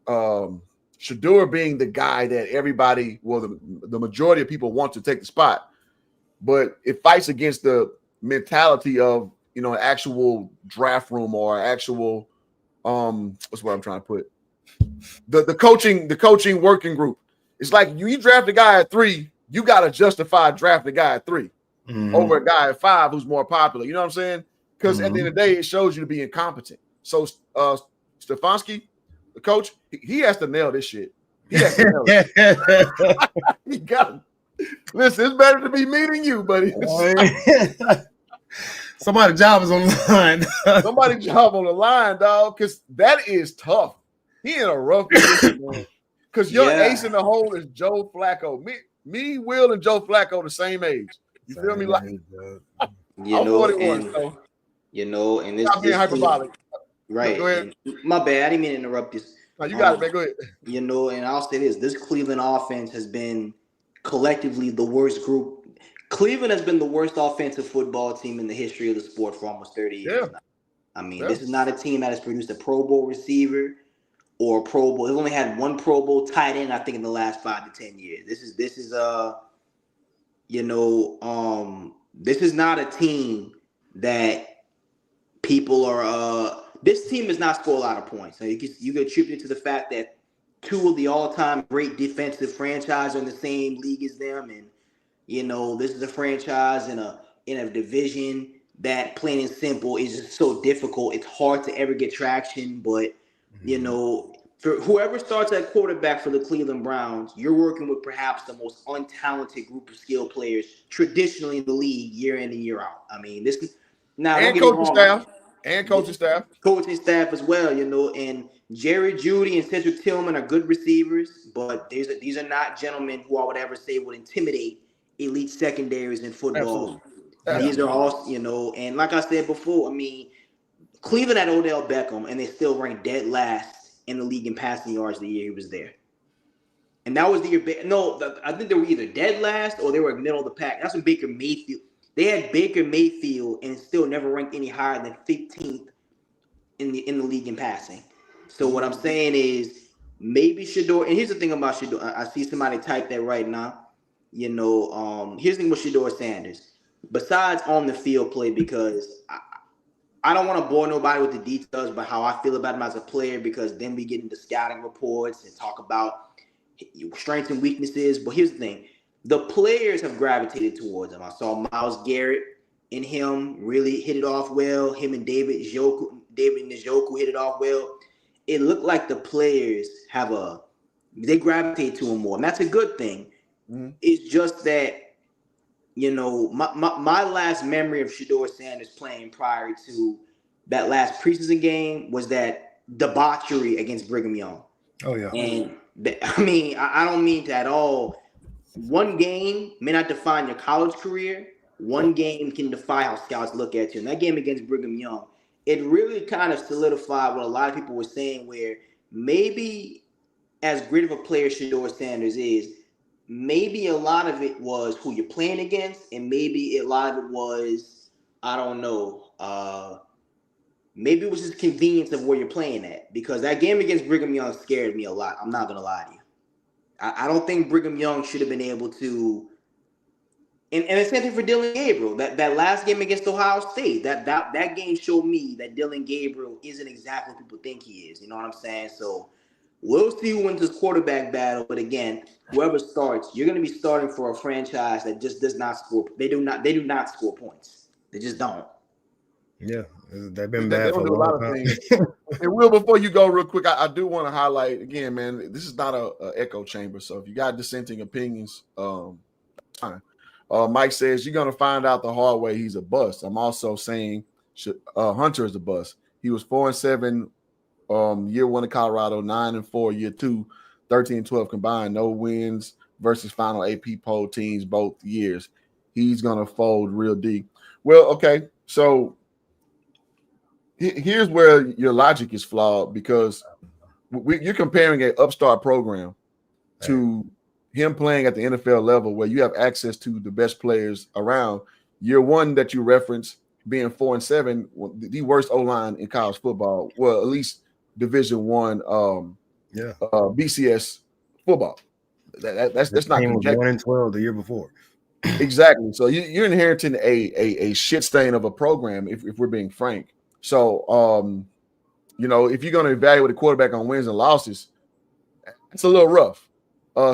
Shedeur being the guy that everybody, the majority of people want to take the spot, but it fights against the mentality of, an actual draft room or actual, what's what I'm trying to put, the coaching working group. It's like you draft a guy at 3, you got to justify drafting a guy at 3 over a guy at 5 who's more popular. You know what I'm saying? Because at the end of the day, it shows you to be incompetent. So Stefanski, the coach, he has to nail this shit. He has to nail it. He got it. Listen, it's better to be me than you, buddy. Somebody's job is on the line. Somebody's job on the line, dog, because that is tough. He in a rough position, man. Because your ace in the hole is Joe Flacco. Me, Will, and Joe Flacco the same age. You feel me? Like, I'm 41, so. And this not being hyperbolic. Right. Go ahead. My bad. I didn't mean to interrupt this. No, you got it, man. Go ahead. And I'll say this Cleveland offense has been collectively the worst group. Cleveland has been the worst offensive football team in the history of the sport for almost 30 years now. I mean, this is not a team that has produced a Pro Bowl receiver or a Pro Bowl. They've only had one Pro Bowl tight end, I think, in the last 5 to 10 years. This is this is not a team that people are this team does not score a lot of points. So you can attribute it to the fact that 2 of the all-time great defensive franchises are in the same league as them, and this is a franchise in a division that, plain and simple, is just so difficult. It's hard to ever get traction, but for whoever starts at quarterback for the Cleveland Browns, you're working with perhaps the most untalented group of skill players traditionally in the league year in and year out. I mean, this is now and coaching staff. And coaching staff. Coaching staff as well, and Jerry Jeudy and Cedric Tillman are good receivers, but these are not gentlemen who I would ever say would intimidate elite secondaries in football. Absolutely. These are all, and like I said before, I mean, Cleveland had Odell Beckham, and they still ranked dead last in the league in passing yards the year he was there. And that was the year. I think they were either dead last or they were middle of the pack. That's when Baker Mayfield. They had Baker Mayfield and still never ranked any higher than 15th in the league in passing. So what I'm saying is maybe Shedeur. And here's the thing about Shedeur. I see somebody type that right now. Here's the thing with Shedeur Sanders. Besides on the field play, because I don't want to bore nobody with the details about how I feel about him as a player, because then we get into scouting reports and talk about strengths and weaknesses. But here's the thing. The players have gravitated towards him. I saw Myles Garrett and him really hit it off well. Him and David Njoku hit it off well. It looked like the players they gravitate to him more. And that's a good thing. Mm-hmm. It's just that, my last memory of Shedeur Sanders playing prior to that last preseason game was that debauchery against Brigham Young. Oh, yeah. And I don't mean to at all. One game may not define your college career. One game can define how scouts look at you. And that game against Brigham Young, it really kind of solidified what a lot of people were saying, where maybe as great of a player Shedeur Sanders is, maybe a lot of it was who you're playing against, and maybe a lot of it was, I don't know, maybe it was just convenience of where you're playing at. Because that game against Brigham Young scared me a lot. I'm not going to lie to you. I don't think Brigham Young should have been able to, and the same thing for Dillon Gabriel. That last game against Ohio State, that game showed me that Dillon Gabriel isn't exactly what people think he is. You know what I'm saying? So we'll see who wins this quarterback battle. But again, whoever starts, you're going to be starting for a franchise that just does not score. They do not score points. They just don't. Yeah, they've been bad for a lot of things. And Will, before you go real quick, I do want to highlight again, man, this is not a echo chamber. So if you got dissenting opinions, fine. Mike says you're gonna find out the hard way he's a bust. I'm also saying Hunter is a bust. He was 4-7 year 1 in Colorado, 9-4 year 2, 13-12 combined, no wins versus final AP poll teams both years. he's gonna fold real deep. Well, okay, so here's where your logic is flawed because you're comparing an upstart program to him playing at the NFL level where you have access to the best players around. Year one that you referenced being 4-7, the worst O-line in college football. Well, at least Division I, BCS football. That's not team was 1-12 the year before. Exactly. So you're inheriting a shit stain of a program, if we're being frank. So if you're going to evaluate a quarterback on wins and losses, it's a little rough.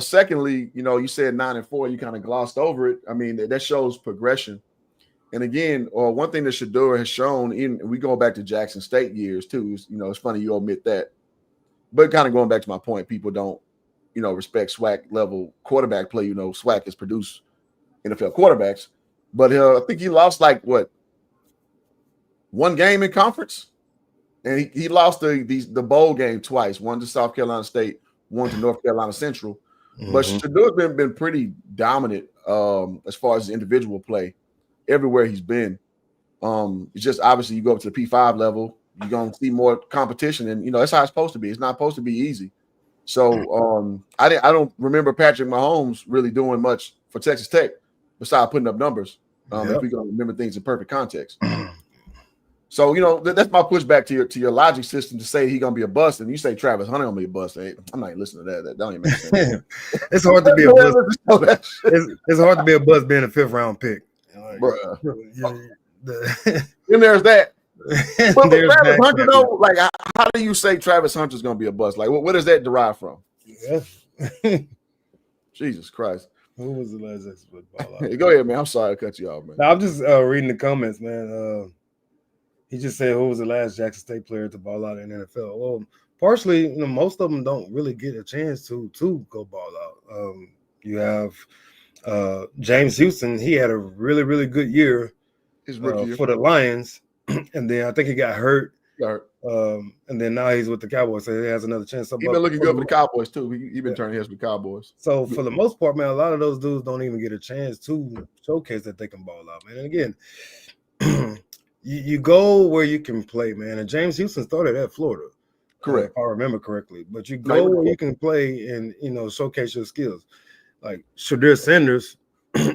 Secondly, you said 9-4, you kind of glossed over it. I mean, that shows progression. And again, one thing that Shedeur has shown, we go back to Jackson State years too. It's funny you omit that, but kind of going back to my point, people don't, respect SWAC level quarterback play. SWAC has produced NFL quarterbacks, but I think he lost one game in conference, and he lost the bowl game twice. One to South Carolina State, one to North Carolina Central. Mm-hmm. But Shedeur's been pretty dominant as far as individual play everywhere he's been. It's just obviously you go up to the P5 level, you're gonna see more competition, and that's how it's supposed to be. It's not supposed to be easy. So I don't remember Patrick Mahomes really doing much for Texas Tech besides putting up numbers. If we're gonna remember things in perfect context. So that's my pushback to your logic system to say he's gonna be a bust, and you say Travis Hunter gonna be a bust. I'm not even listening to that. That don't even make sense. It's hard to be a bust. It's hard to be a bust being a 5th round pick. Then there's that. But Travis Hunter, though, how do you say Travis Hunter's gonna be a bust? What does that derive from? Yeah. Jesus Christ. Who was the last expert? Go ahead, man. I'm sorry I cut you off, man. No, I'm just reading the comments, man. He just said, who was the last Jackson State player to ball out in the NFL? Well, partially, most of them don't really get a chance to go ball out. You have James Houston. He had a really, really good year for the Lions. And then I think he got hurt. And then now he's with the Cowboys, so he has another chance. He's been looking good for the Cowboys, too. He's been turning heads with the Cowboys. So, for the most part, man, a lot of those dudes don't even get a chance to showcase that they can ball out, man. And again, you go where you can play, man. And James Houston started at Florida. Correct. If I remember correctly. But you go where you can play and, showcase your skills. Like Shedeur Sanders,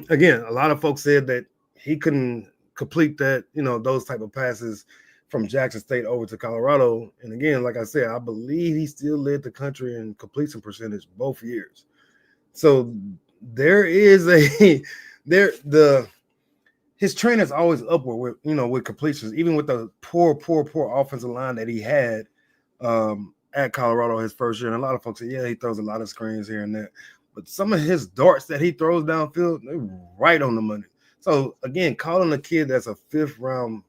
again, a lot of folks said that he couldn't complete that, those type of passes from Jackson State over to Colorado. And again, like I said, I believe he still led the country in completion percentage both years. So there is his trend is always upward with completions, even with the poor offensive line that he had at Colorado his first year. And a lot of folks say, yeah, he throws a lot of screens here and there. But some of his darts that he throws downfield, they're right on the money. So, again, calling a kid that's a 5th round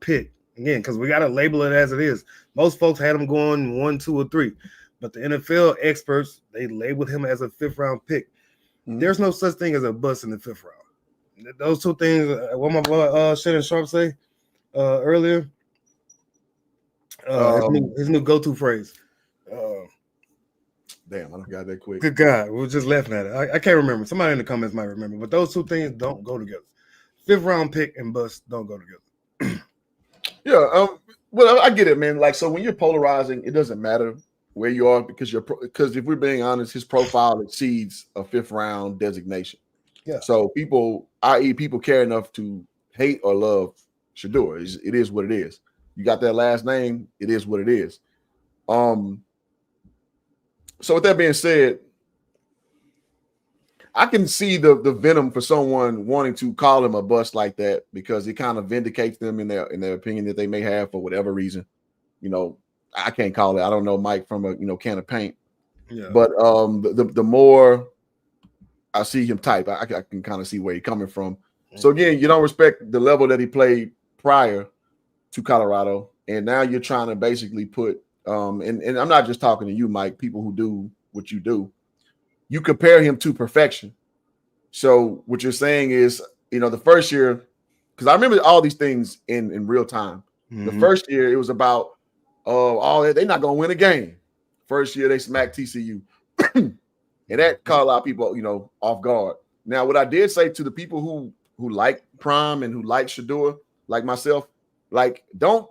pick, again, because we got to label it as it is. Most folks had him going 1, 2, or 3. But the NFL experts, they labeled him as a 5th round pick. Mm-hmm. There's no such thing as a bust in the 5th round. Those two things, what my boy Shannon Sharp say earlier, his new go-to phrase. Damn, I don't got that quick. Good God, we were just laughing at it. I can't remember. Somebody in the comments might remember, but those two things don't go together. 5th round pick and bust don't go together. Yeah, well, I get it, man. So when you're polarizing, it doesn't matter where you are because if we're being honest, his profile exceeds a 5th round designation. Yeah. So people care enough to hate or love Shedeur. It is what it is. You got that last name, it is what it is. So with that being said, I can see the venom for someone wanting to call him a bust like that because it kind of vindicates them in their opinion that they may have for whatever reason. I can't call it. I don't know Mike from a can of paint. Yeah. But the more I see him type, I can kind of see where he's coming from. Mm-hmm. So again, you don't respect the level that he played prior to Colorado, and now you're trying to basically put and I'm not just talking to you, Mike, people who do what you do. You compare him to perfection. So what you're saying is, the first year, because I remember all these things in real time. Mm-hmm. The first year, it was about, they're not going to win a game. First year, they smacked TCU. And that caught a lot of people, off guard. Now, what I did say to the people who like Prime and who like Shedeur, like myself, like don't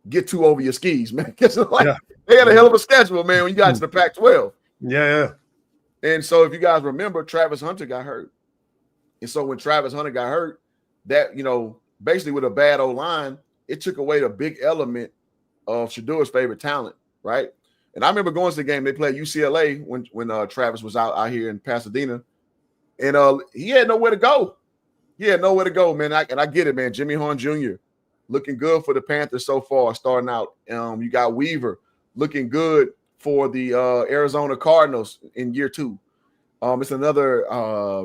get too over your skis, man. Because they had a hell of a schedule, man, when you got to the Pac-12. Yeah. And so if you guys remember, Travis Hunter got hurt. And so when Travis Hunter got hurt, that, basically with a bad O-line, it took away the big element of Shedeur's favorite talent, right? And I remember going to the game. They played UCLA when Travis was out here in Pasadena. And he had nowhere to go. He had nowhere to go, man. I get it, man. Jimmy Horn Jr. looking good for the Panthers so far, starting out. You got Weaver looking good for the Arizona Cardinals in year 2. It's another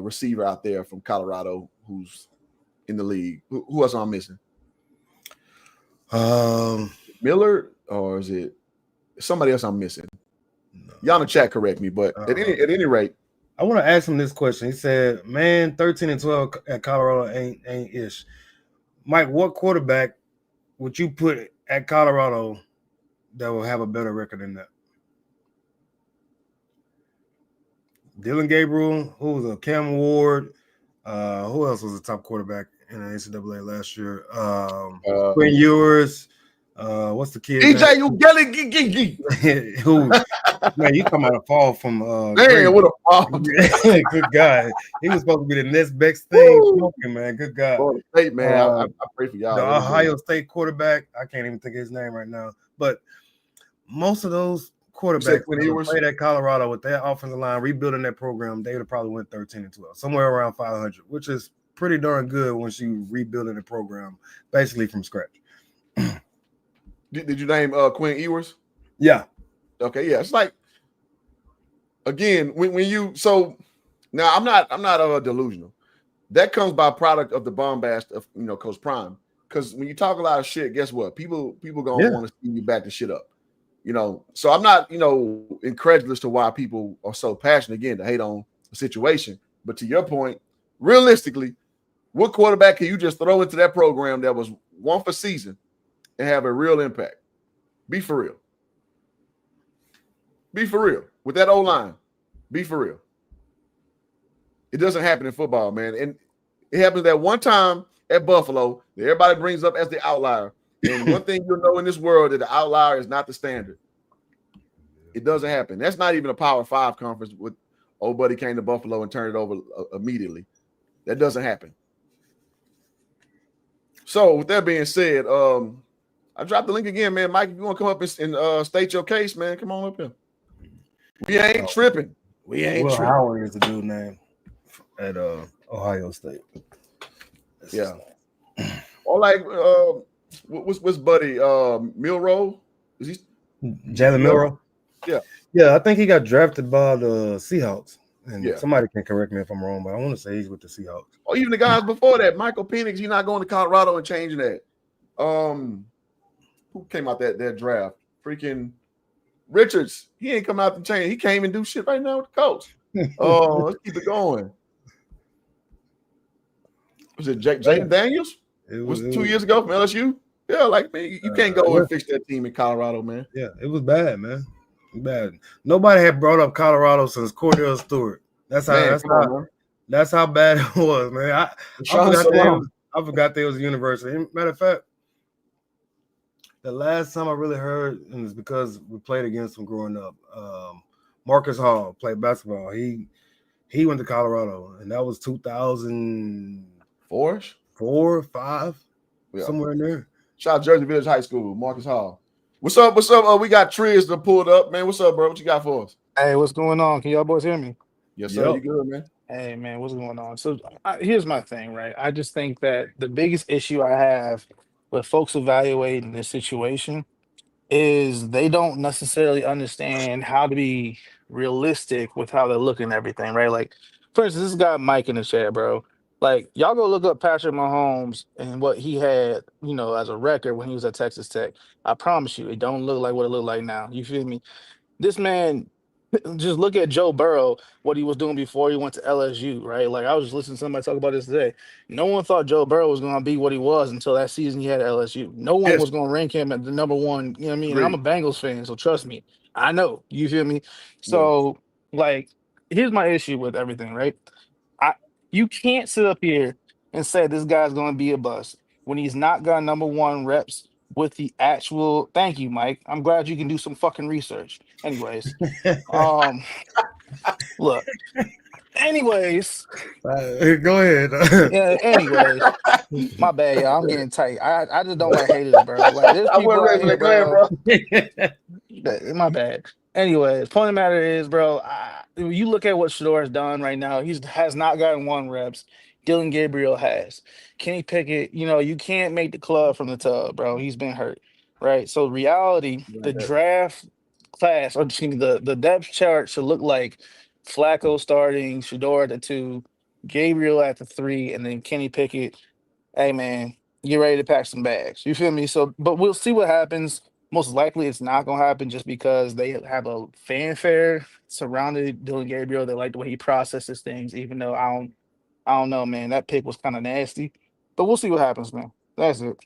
receiver out there from Colorado who's in the league. Who else am I missing? Miller, or is it somebody else I'm missing? No. Y'all in the chat correct me, but at any rate, I want to ask him this question. He said, "Man, 13-12 at Colorado ain't ish." Mike, what quarterback would you put at Colorado that will have a better record than that? Dillon Gabriel, who was a Cam Ward? Who else was a top quarterback in the NCAA last year? Quinn Ewers. What's the kid? EJ Ugelli. Who? Man, you talking about a fall from man, what a fall. Good God. He was supposed to be the next best thing smoking, man. Good God. Florida State, man. I pray for y'all. The Ohio State quarterback, I can't even think of his name right now. But most of those quarterbacks that played at Colorado with that offensive line, rebuilding that program, they would have probably went 13-12, somewhere around 500, which is pretty darn good once you rebuilding the program basically from scratch. Did you name Quinn Ewers? Yeah. Okay, yeah. It's like, again, when you now I'm not delusional. That comes by product of the bombast of Coach Prime. Because when you talk a lot of shit, guess what? People gonna want to see you back the shit up. So I'm not incredulous to why people are so passionate again to hate on the situation. But to your point, realistically, what quarterback can you just throw into that program that was one for season and have a real impact? Be for real. Be for real. With that O-line, be for real. It doesn't happen in football, man. And it happens that one time at Buffalo that everybody brings up as the outlier. And one thing you'll know in this world that the outlier is not the standard. It doesn't happen. That's not even a Power 5 conference with old buddy came to Buffalo and turned it over immediately. That doesn't happen. So with that being said, I dropped the link again, man. Mike, if you want to come up and state your case, man, come on up here. We ain't tripping. We ain't tripping. Howard is the dude name at Ohio State. Yeah. Or like what's buddy Milroe? Is he Jalen Milroe? Yeah. I think he got drafted by the Seahawks. And somebody can correct me if I'm wrong, but I want to say he's with the Seahawks. Oh, even the guys before that, Michael Penix, he's not going to Colorado and changing that. Who came out that draft? Freaking Richards. He ain't come out and change. He can't even do shit right now with the coach. Oh, let's keep it going. Was it Jaden Daniels? It was 2 years ago from LSU. Yeah, like, man, you can't go and fix that team in Colorado, man. Yeah, it was bad, man. Bad. Nobody had brought up Colorado since Cordell Stewart. That's how bad it was, man. I forgot there was a university. Matter of fact, the last time I really heard, and it's because we played against him growing up. Marcus Hall played basketball. He went to Colorado, and that was 2004, 4, 5, somewhere in there. Shout out Jersey Village High School, Marcus Hall. What's up? We got Triz to pulled up, man. What's up, bro? What you got for us? Hey, what's going on? Can y'all boys hear me? Yes, sir. You good, man? Hey, man, what's going on? So here's my thing, right? I just think that the biggest issue I have with folks evaluating this situation is they don't necessarily understand how to be realistic with how they're looking at everything, right? Like, for instance, this guy Mike in the chat, bro. Like, y'all go look up Patrick Mahomes and what he had, as a record when he was at Texas Tech. I promise you, it don't look like what it looked like now. You feel me? This man, just look at Joe Burrow, what he was doing before he went to LSU, right? Like, I was just listening to somebody talk about this today. No one thought Joe Burrow was going to be what he was until that season he had at LSU. No one was going to rank him at the number one, you know what I mean? And I'm a Bengals fan, so trust me. I know. You feel me? So, like, here's my issue with everything, right? You can't sit up here and said this guy's going to be a bust when he's not got number one reps with the actual. Thank you, Mike. I'm glad you can do some fucking research. Anyways, look. Anyways, go ahead. Yeah. Anyways, my bad, y'all. I'm getting tight. I just don't like haters, bro. Like there's people out here, bro. My bad. Anyways, point of the matter is, bro. You look at what Shedeur has done right now. He has not gotten one reps. Dillon Gabriel has. Kenny Pickett, you can't make the club from the tub, bro. He's been hurt, right? So reality, the draft class, or excuse me, the depth chart should look like Flacco starting, Shedeur at the 2, Gabriel at the 3, and then Kenny Pickett. Hey man, get ready to pack some bags. You feel me? So, but we'll see what happens. Most likely, it's not gonna happen just because they have a fanfare surrounding Dillon Gabriel. They like the way he processes things, even though I don't know, man. That pick was kind of nasty, but we'll see what happens, man. That's it.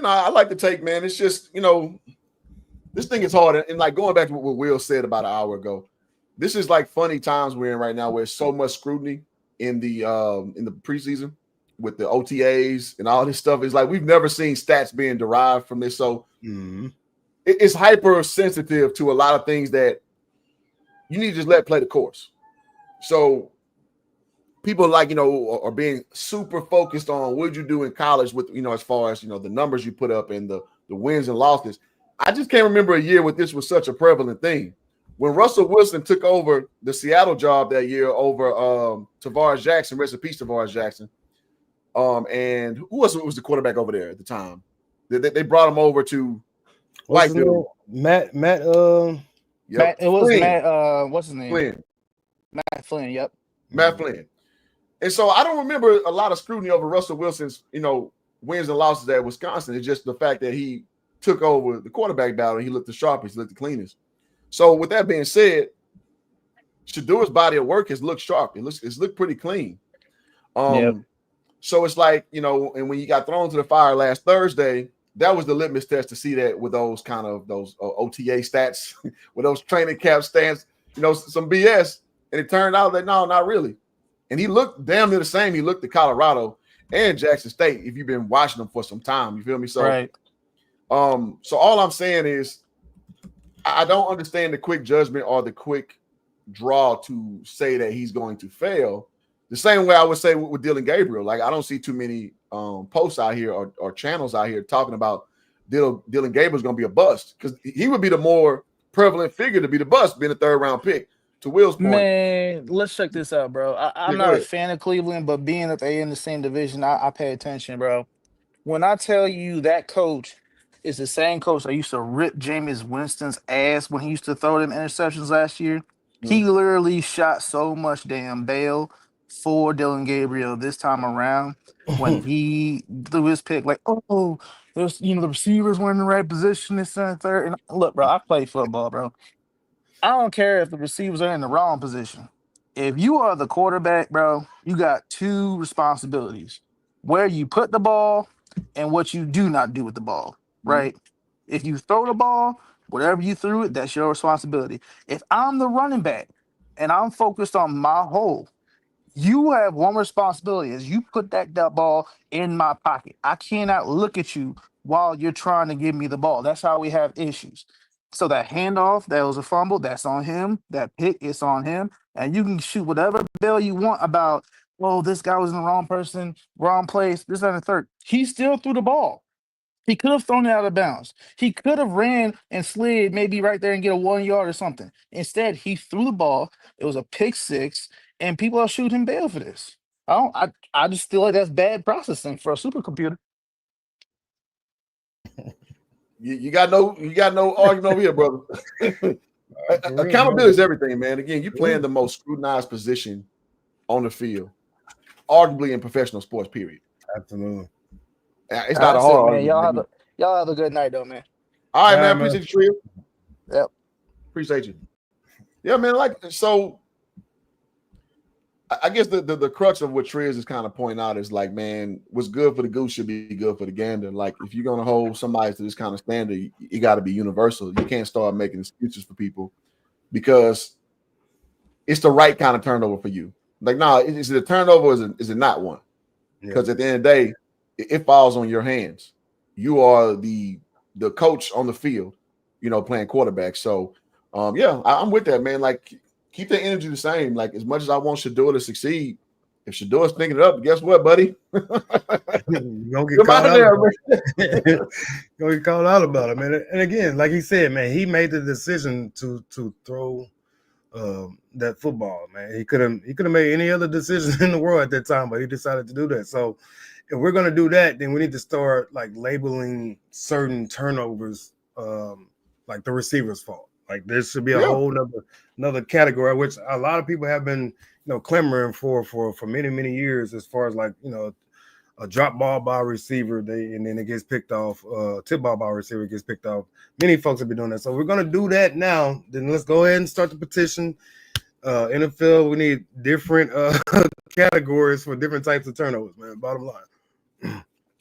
I like the take, man. It's just this thing is hard, and like going back to what Will said about an hour ago. This is like funny times we're in right now, where there's so much scrutiny in the preseason with the OTAs and all this stuff. It's like we've never seen stats being derived from this, so it's hypersensitive to a lot of things that you need to just let play the course. So people are being super focused on what you do in college with as far as the numbers you put up and the wins and losses. I just can't remember a year where this was such a prevalent thing. When Russell Wilson took over the Seattle job that year over Tavares Jackson, rest in peace, Tavares Jackson. And who was the quarterback over there at the time? They brought him over to White dude. Matt. It was Flynn. Matt. What's his name? Flynn. Matt Flynn. Yep. Matt Flynn. And so I don't remember a lot of scrutiny over Russell Wilson's wins and losses at Wisconsin. It's just the fact that he took over the quarterback battle and he looked the sharpest, he looked the cleanest. So with that being said, Shedeur's body of work has looked sharp. It's looked pretty clean. So it's like, and when you got thrown to the fire last Thursday, that was the litmus test to see that with those kind of OTA stats, with those training camp stats, some BS. And it turned out that no, not really. And he looked damn near the same. He looked at Colorado and Jackson State, if you've been watching them for some time. You feel me? So, right. So all I'm saying is I don't understand the quick judgment or the quick draw to say that he's going to fail. The same way I would say with Dillon Gabriel. Like, I don't see too many posts out here or channels out here talking about Dillon Gabriel's going to be a bust, because he would be the more prevalent figure to be the bust, being a third-round pick. To Will's point. Man, let's check this out, bro. I'm not a fan of Cleveland, but being that they're in the same division, I pay attention, bro. When I tell you that coach is the same coach that used to rip Jameis Winston's ass when he used to throw them interceptions last year, he literally shot so much damn bail for Dillon Gabriel this time around when he threw his pick. Like, oh, there's the receivers were in the right position, this and third. And look, bro, I play football, bro. I don't care if the receivers are in the wrong position. If you are the quarterback, bro, you got two responsibilities: where you put the ball and what you do not do with the ball, right? If you throw the ball, whatever you threw it, that's your responsibility. If I'm the running back and I'm focused on my hole, you have one responsibility: is you put that ball in my pocket. I cannot look at you while you're trying to give me the ball. That's how we have issues. So that handoff, that was a fumble, that's on him. That pick, it's on him. And you can shoot whatever bell you want about, oh, this guy was in the wrong person, wrong place, this, that, and the third. He still threw the ball. He could have thrown it out of bounds. He could have ran and slid maybe right there and get a 1 yard or something. Instead, he threw the ball. It was a pick six, and people are shooting bail for this. I just feel like that's bad processing for a supercomputer. You got no argument over here, brother. Accountability is everything, man. Again, you're playing the most scrutinized position on the field, arguably in professional sports, period. Absolutely. It's not a hard man. Y'all have a good night, though, man. All right, man. Appreciate you, Trio. Yep. Appreciate you. Yeah, man. So I guess the crux of what Triz is kind of pointing out is like, man, what's good for the goose should be good for the gander. Like, if you're going to hold somebody to this kind of standard, you got to be universal. You can't start making excuses for people because it's the right kind of turnover for you. Like, nah, is it a turnover or is it not one? Because at the end of the day, it falls on your hands. You are the coach on the field, playing quarterback. So, I'm with that, man. Like, keep the energy the same. Like, as much as I want Shedeur to succeed, if Shedeur's thinking it up, guess what, buddy? You're gonna get called out about it. Gonna get called out about it, man. And again, like he said, man, he made the decision to throw that football, man. He could have made any other decision in the world at that time, but he decided to do that. So if we're gonna do that, then we need to start like labeling certain turnovers like the receiver's fault. Like there should be a whole another category, which a lot of people have been clamoring for many years, as far as like a drop ball by a receiver, and then it gets picked off. Tip ball by a receiver gets picked off. Many folks have been doing that, so we're gonna do that now. Then let's go ahead and start the petition. NFL, we need different categories for different types of turnovers, man. Bottom line.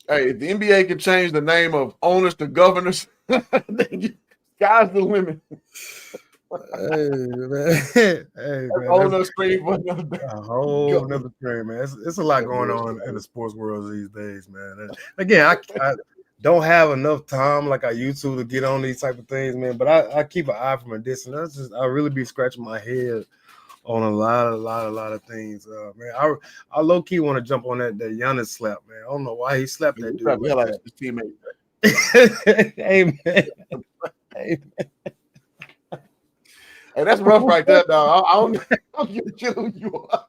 Hey, if the NBA could change the name of owners to governors, sky's the limit. Hey, man. A whole nother screen for a whole another screen, man. It's a lot going on in the sports world these days, man. And again, I don't have enough time like I used to get on these type of things, man. But I keep an eye from a distance. I really be scratching my head on a lot of things, man. I low key want to jump on that Giannis slap, man. I don't know why he slapped that dude. Like his teammate. Hey, man. Hey, man. Hey, that's rough right there, dog. I don't give a shit who you are.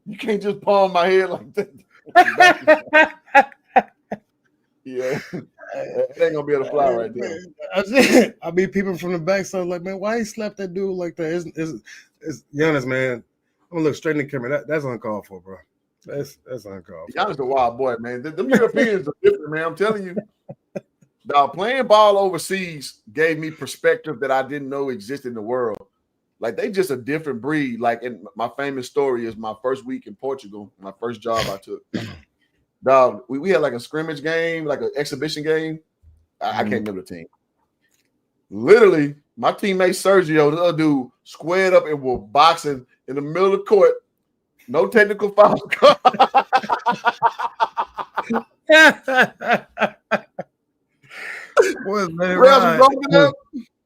You can't just palm my head like that. Yeah, it ain't gonna be able to fly right there. I be peeping from the back, so like, man, why he slapped that dude like that? It's Giannis, man. I'm gonna look straight in the camera. That's uncalled for, bro. That's uncalled for. Giannis a wild boy, man. Them Europeans are different, man. I'm telling you. Dog, playing ball overseas gave me perspective that I didn't know existed in the world. Like, they just a different breed. Like, and my famous story is my first week in Portugal, my first job I took. Dog, we had like a scrimmage game, like an exhibition game. I can't remember the team. Literally, my teammate Sergio, the other dude, squared up and were boxing in the middle of the court. No technical foul.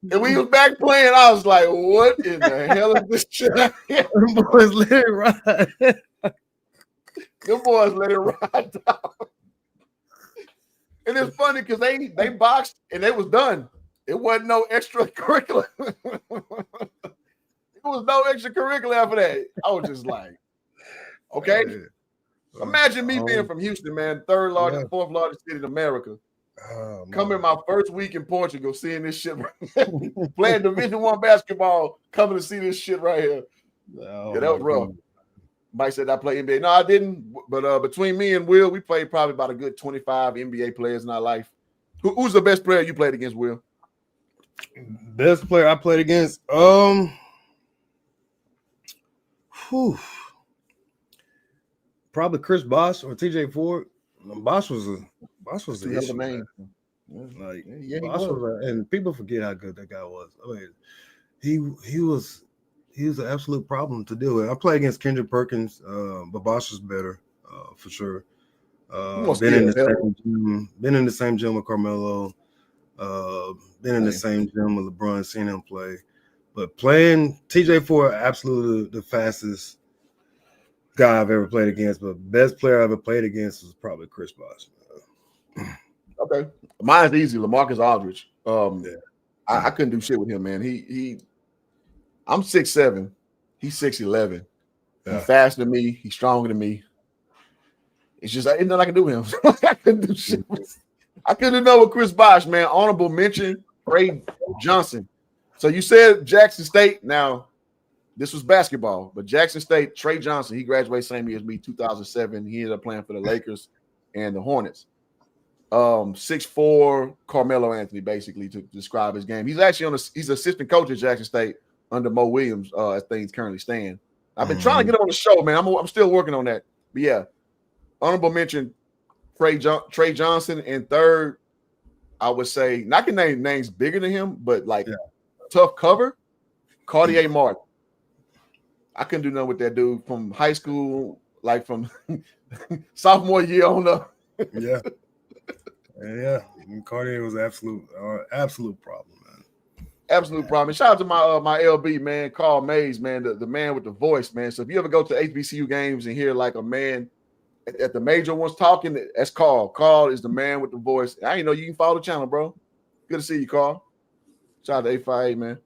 And we was back playing. I was like, "What in the hell is this shit?" Them boys let it ride. Them boys let it ride down. And it's funny because they boxed and it was done. It wasn't no extracurricular. It was no extracurricular after that. I was just like, okay. Imagine me being from Houston, man, third largest, fourth largest city in America. Coming my first week in Portugal, seeing this shit, playing Division I basketball, coming to see this shit right here. Yeah, that was rough. Mike said I play NBA. No, I didn't. But between me and Will, we played probably about a good 25 NBA players in our life. Who's the best player you played against, Will? Best player I played against? Probably Chris Bosh or TJ Ford. Bosh was the issue, man. Like, Bosh was, and people forget how good that guy was. I mean, he was an absolute problem to deal with. I played against Kendrick Perkins, but Bosh was better for sure. Been in the same gym with Carmelo. Been in the same gym with LeBron, seen him play. But playing TJ Ford, absolutely the fastest guy I've ever played against. But best player I ever played against was probably Chris Bosh. Okay, mine's easy. LaMarcus Aldridge. I couldn't do shit with him, man. I'm 6'7", he's 6'11". He's faster than me. He's stronger than me. It's just ain't nothing I can do with him. I couldn't do shit. I couldn't know with Chris Bosh, man. Honorable mention, Trey Johnson. So you said Jackson State. Now, this was basketball, but Jackson State, Trey Johnson, he graduated same year as me, 2007. He ended up playing for the Lakers and the Hornets. 6'4", Carmelo Anthony, basically, to describe his game. He's actually he's assistant coach at Jackson State under Mo Williams, as things currently stand. I've been trying to get him on the show, man. I'm still working on that. But yeah, honorable mention, Trey Johnson, and third, I would say, not can name names bigger than him, but like tough cover, Cartier Martin. I couldn't do nothing with that dude from high school, like from sophomore year on up. Yeah. And Cartier was absolute problem, man. Absolute problem. And shout out to my LB, man, Carl Mays, man, the man with the voice, man. So if you ever go to HBCU games and hear like a man at the major ones talking, that's Carl. Carl is the man with the voice. I didn't know you can follow the channel, bro. Good to see you, Carl. Shout out to 858, man.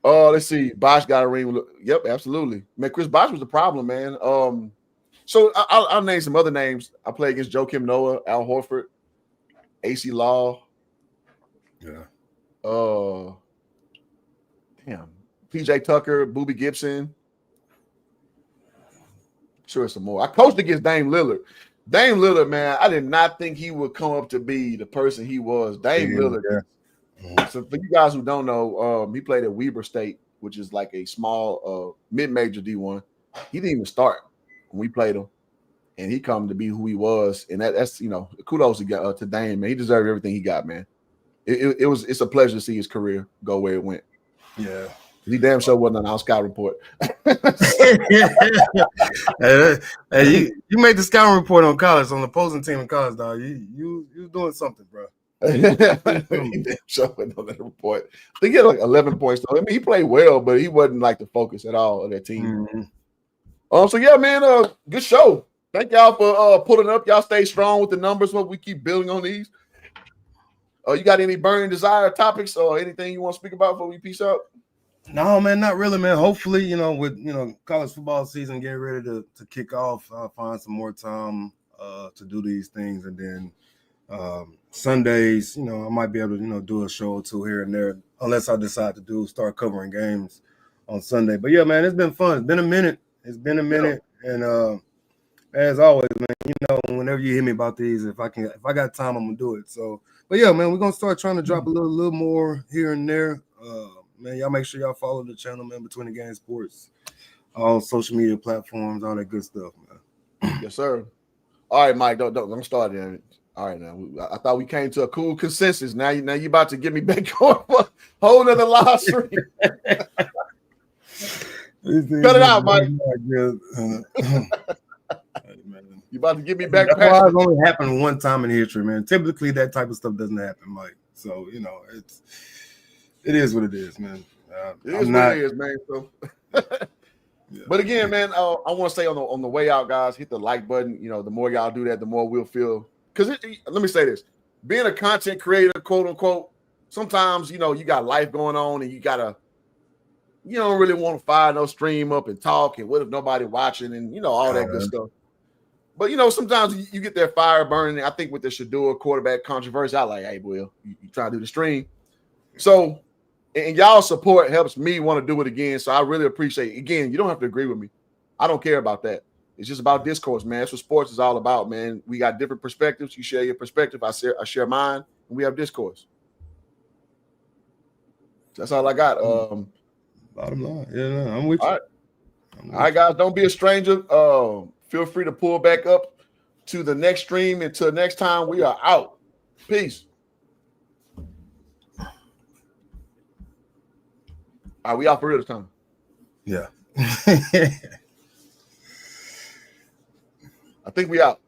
Let's see. Bosch got a ring. Yep, absolutely. Man, Chris Bosch was the problem, man. So I'll name some other names. I played against Joakim Noah, Al Horford, AC Law. Yeah. PJ Tucker, Boobie Gibson. Sure, some more. I coached against Dame Lillard. Dame Lillard, man, I did not think he would come up to be the person he was. Dame Lillard. Yeah. So for you guys who don't know, he played at Weber State, which is like a small mid-major D1. He didn't even start when we played him, and he come to be who he was. And that's kudos to Dame, man. He deserved everything he got, man. It's a pleasure to see his career go where it went. Yeah. He damn sure wasn't on our scout report. Hey, you made the scouting report on college, on the opposing team in college, dog. You doing something, bro. He damn sure wasn't on that report. I think he had like 11 points though. I mean, he played well, but he wasn't like the focus at all of that team. Mm-hmm. So yeah, man, good show. Thank y'all for pulling up. Y'all stay strong with the numbers. What we keep building on these. You got any burning desire topics or anything you want to speak about before we peace out? No, man, not really, man. Hopefully, with college football season getting ready to kick off, I'll find some more time to do these things, and then Sundays, I might be able to do a show or two here and there, unless I decide to start covering games on Sunday. But yeah, man, it's been fun. It's been a minute. And as always, man, whenever you hear me about these, if I got time, I'm gonna do it. So, but yeah, man, we're gonna start trying to drop a little more here and there. Man, y'all make sure y'all follow the channel, man, Between the Game Sports, all social media platforms, all that good stuff, man. Yes, sir. All right, Mike, don't start there. All right, now I thought we came to a cool consensus. Now you about to get me back on for a whole nother live stream. Cut it out, Mike. You about to get me back? That's only happened one time in history, man. Typically, that type of stuff doesn't happen, Mike. So it is what it is, man. It is what it is, man. So, yeah. But again, man, I want to say on the way out, guys, hit the like button. The more y'all do that, the more we'll feel. Because let me say this: being a content creator, quote unquote, sometimes you got life going on, and you don't really want to fire no stream up and talk, and what if nobody watching, and all that good stuff. But sometimes you get that fire burning. I think with the Shedeur quarterback controversy, I like, hey, Will, you try to do the stream. So, and y'all support helps me want to do it again. So I really appreciate it. Again, you don't have to agree with me. I don't care about that. It's just about discourse, man. That's what sports is all about, man. We got different perspectives. You share your perspective. I share mine, and we have discourse. That's all I got. Bottom line. Yeah, I'm with you. All right, guys, don't be a stranger. Feel free to pull back up to the next stream. Until next time, we are out. Peace. All right, we out for real this time. Yeah. I think we out.